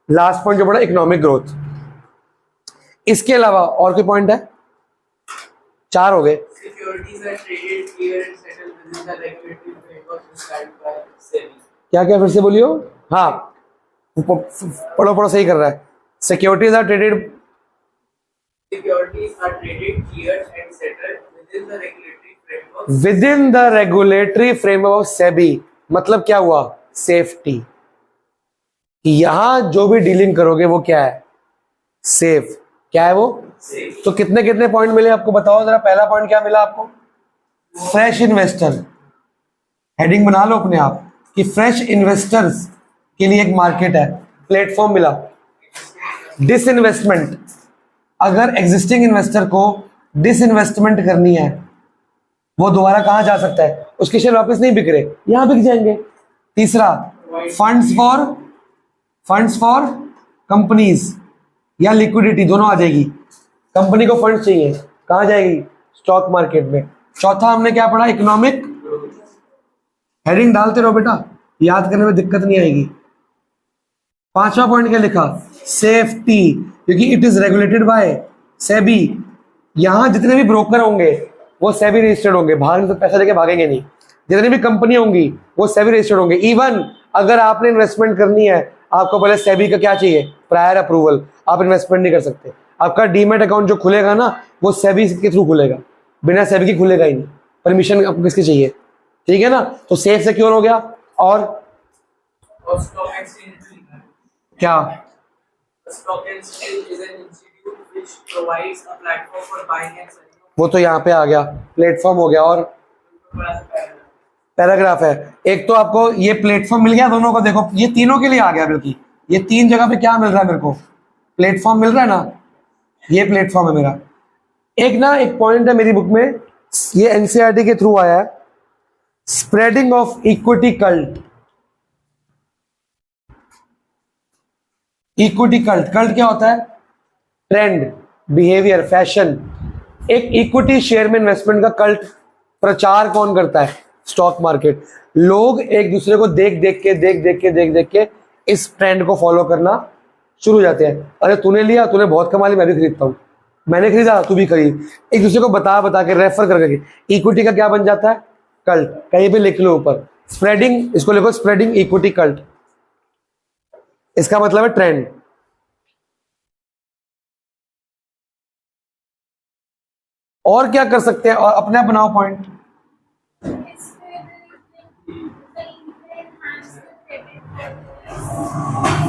लास्ट पॉइंट जो बड़ा, इकोनॉमिक ग्रोथ। इसके अलावा और कोई पॉइंट है? 4 हो गए। Securities are traded, cleared and settled within the regulatory framework prescribed by SEBI. क्या क्या फिर से बोलियो? हाँ, पढ़ो सही कर रहा है। Securities are traded, Securities are traded, cleared and settled within the regulatory framework. With in the regulatory framework of SEBI. मतलब क्या हुआ? सेफ्टी। यहां जो भी डीलिंग करोगे वो क्या है? सेफ। क्या है वो? Safe. तो कितने कितने पॉइंट मिले आपको? बताओ जरा। पहला पॉइंट क्या मिला आपको? Fresh investor. हेडिंग बना लो अपने आप कि फ्रेश इन्वेस्टर्स के लिए एक मार्केट है, प्लेटफॉर्म मिला। डिसइन्वेस्टमेंट, अगर एग्जिस्टिंग इन्वेस्टर को डिसइन्वेस्टमेंट करनी है, वो दोबारा कहां जा सकता है? उसके शेयर वापस नहीं बिक रहे, यहां बिक जाएंगे। तीसरा, फंड्स फॉर कंपनीज या लिक्विडिटी, दोनों आ जाएगी। कंपनी को फंड चाहिए, कहां जाएगी? स्टॉक मार्केट में। चौथा हमने क्या पढ़ा? इकोनॉमिक। हेडिंग डालते रहो बेटा, याद करने में दिक्कत नहीं आएगी। 5वां पॉइंट क्या लिखा? सेफ्टी, क्योंकि it is regulated by SEBI. यहां जितने भी ब्रोकर होंगे वो सेबी रजिस्टर्ड होंगे, भाग तो पैसा देके भागेंगे नहीं। जितनी भी कंपनी होंगी वो सेबी रजिस्टर्ड होंगे। इवन अगर आपने इन्वेस्टमेंट करनी है, आपको पहले सेबी का क्या चाहिए, प्रायर अप्रूवल, आप इन्वेस्टमेंट नहीं कर सकते। आपका डीमेट अकाउंट जो खुलेगा ना वो सेबी के थ्रू खुलेगा, बिना सेबी की खुलेगा ही नहीं, परमिशन आपको किसकी चाहिए, ठीक है ना। तो सेफ सिक्योर हो गया। और stock exchange क्या, stock exchange is an institute which provides a platform for buying and selling वो तो यहाँ पे आ गया, प्लेटफॉर्म हो गया। और पैराग्राफ है एक, तो आपको ये प्लेटफॉर्म मिल गया दोनों को, देखो ये तीनों के लिए आ गया, बल्कि ये तीन जगह पे क्या मिल रहा है मेरे को, प्लेटफॉर्म मिल रहा है ना, ये प्लेटफॉर्म है मेरा। एक ना एक पॉइंट है मेरी बुक में, ये एनसीईआरटी के थ्रू आया है, spreading of equity cult. Equity cult, cult क्या होता है, ट्रेंड, बिहेवियर, फैशन। एक इक्विटी शेयर में इन्वेस्टमेंट का कल्ट प्रचार कौन करता है, स्टॉक मार्केट। लोग एक दूसरे को देख देख के इस ट्रेंड को फॉलो करना शुरू हो जाते हैं। अरे तूने लिया, तूने बहुत कमा ली, मैं भी खरीदता हूँ, मैंने खरीदा तू भी खरीद, एक दूसरे को बता के रेफर करके इक्विटी का क्या बन जाता है, कल्ट। कहीं पे लिख लो ऊपर स्प्रेडिंग, इसको लिखो स्प्रेडिंग इक्विटी कल्ट, इसका मतलब है ट्रेंड। और क्या कर सकते हैं, और अपने आप बनाओ पॉइंट।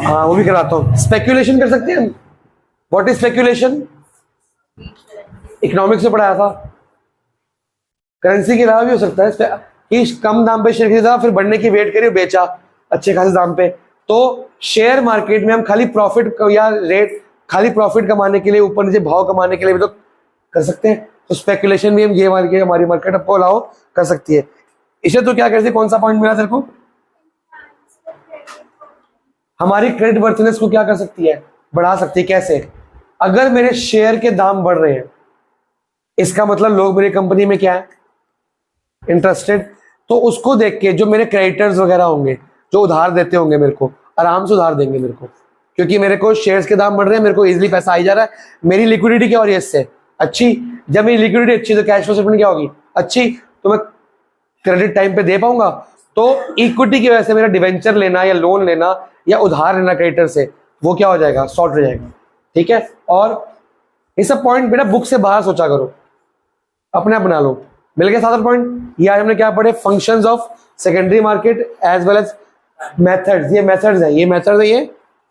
हाँ वो भी कराता हूँ। स्पेक्यूलेशन कर सकते हैं हम। व्हाट इज स्पेक्यूलेशन, इकोनॉमिक्स से पढ़ाया था। करेंसी के अलावा भी हो सकता है कि कम दाम पे शेयर खरीदा, फिर बढ़ने की वेट करी, बेचा अच्छे खासे दाम पे। तो शेयर मार्केट में हम खाली प्रॉफिट या रेट, खाली प्रॉफिट कमाने के लिए, ऊपर नीचे भाव कमाने के लिए भी तो कर सकते हैं। तो स्पेक्यूलेशन भी हम ये हमारी मार्केट आपको अलाउ कर सकती है। इसे तो क्या कहते, कौन सा पॉइंट मिला तेरे को, हमारी क्रेडिट वर्थनेस को क्या कर सकती है, बढ़ा सकती है। कैसे, अगर मेरे शेयर के दाम बढ़ रहे हैं, इसका मतलब लोग मेरी कंपनी में क्या है, इंटरेस्टेड। तो उसको देख के जो मेरे क्रेडिटर्स वगैरह होंगे, जो उधार देते होंगे, मेरे को आराम से उधार देंगे मेरे को, क्योंकि मेरे को शेयर्स के दाम बढ़ रहे हैं, मेरे को इजीली पैसा आई जा रहा है, मेरी लिक्विडिटी क्या हो रही है इससे अच्छी। जब मेरी लिक्विडिटी अच्छी तो कैश फ्लो स्टेटमेंट क्या होगी, अच्छी, तो मैं क्रेडिट टाइम पे दे पाऊंगा। तो इक्विटी की वजह से मेरा डिवेंचर लेना या लोन लेना या उधार लेना क्रेडिटर से, वो क्या हो जाएगा, शॉर्ट हो जाएगा, ठीक है। और ये सब पॉइंट बेटा बुक से बाहर सोचा करो, अपने आप बना लो। मिल गया 7 पॉइंट। ये आज हमने क्या पढ़े, functions of secondary market as well as methods. ये मेथड्स है, ये मेथड्स है, ये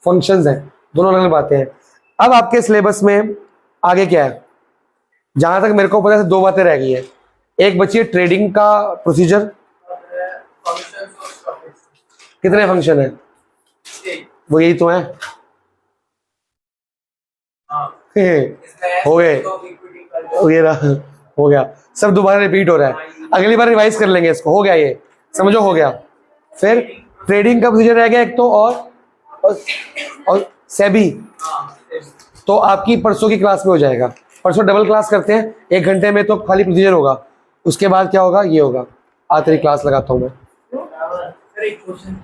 फंक्शंस है, दोनों अलग बातें हैं। अब आपके सिलेबस में आगे क्या है, जहां तक मेरे को पता है 2 बातें रह गई है। एक बची है ट्रेडिंग का procedure, functions of stock exchange. कितने फंक्शन है, वो यही तो है। हो गए, ये रहा, हो गया, सब दोबारा रिपीट हो रहा है, अगली बार रिवाइज कर लेंगे इसको। हो गया, ये समझो हो गया। फिर ट्रेडिंग का प्रोसीजर रह गया एक तो, और सेबी तो आपकी परसों की क्लास में हो जाएगा। परसों डबल क्लास करते हैं 1 घंटे में, तो खाली प्रोसीजर होगा, उसके बाद क्या होगा, ये होगा। आज तेरी क्लास लगाता हूँ मैं। Sir, एक क्वेश्चन,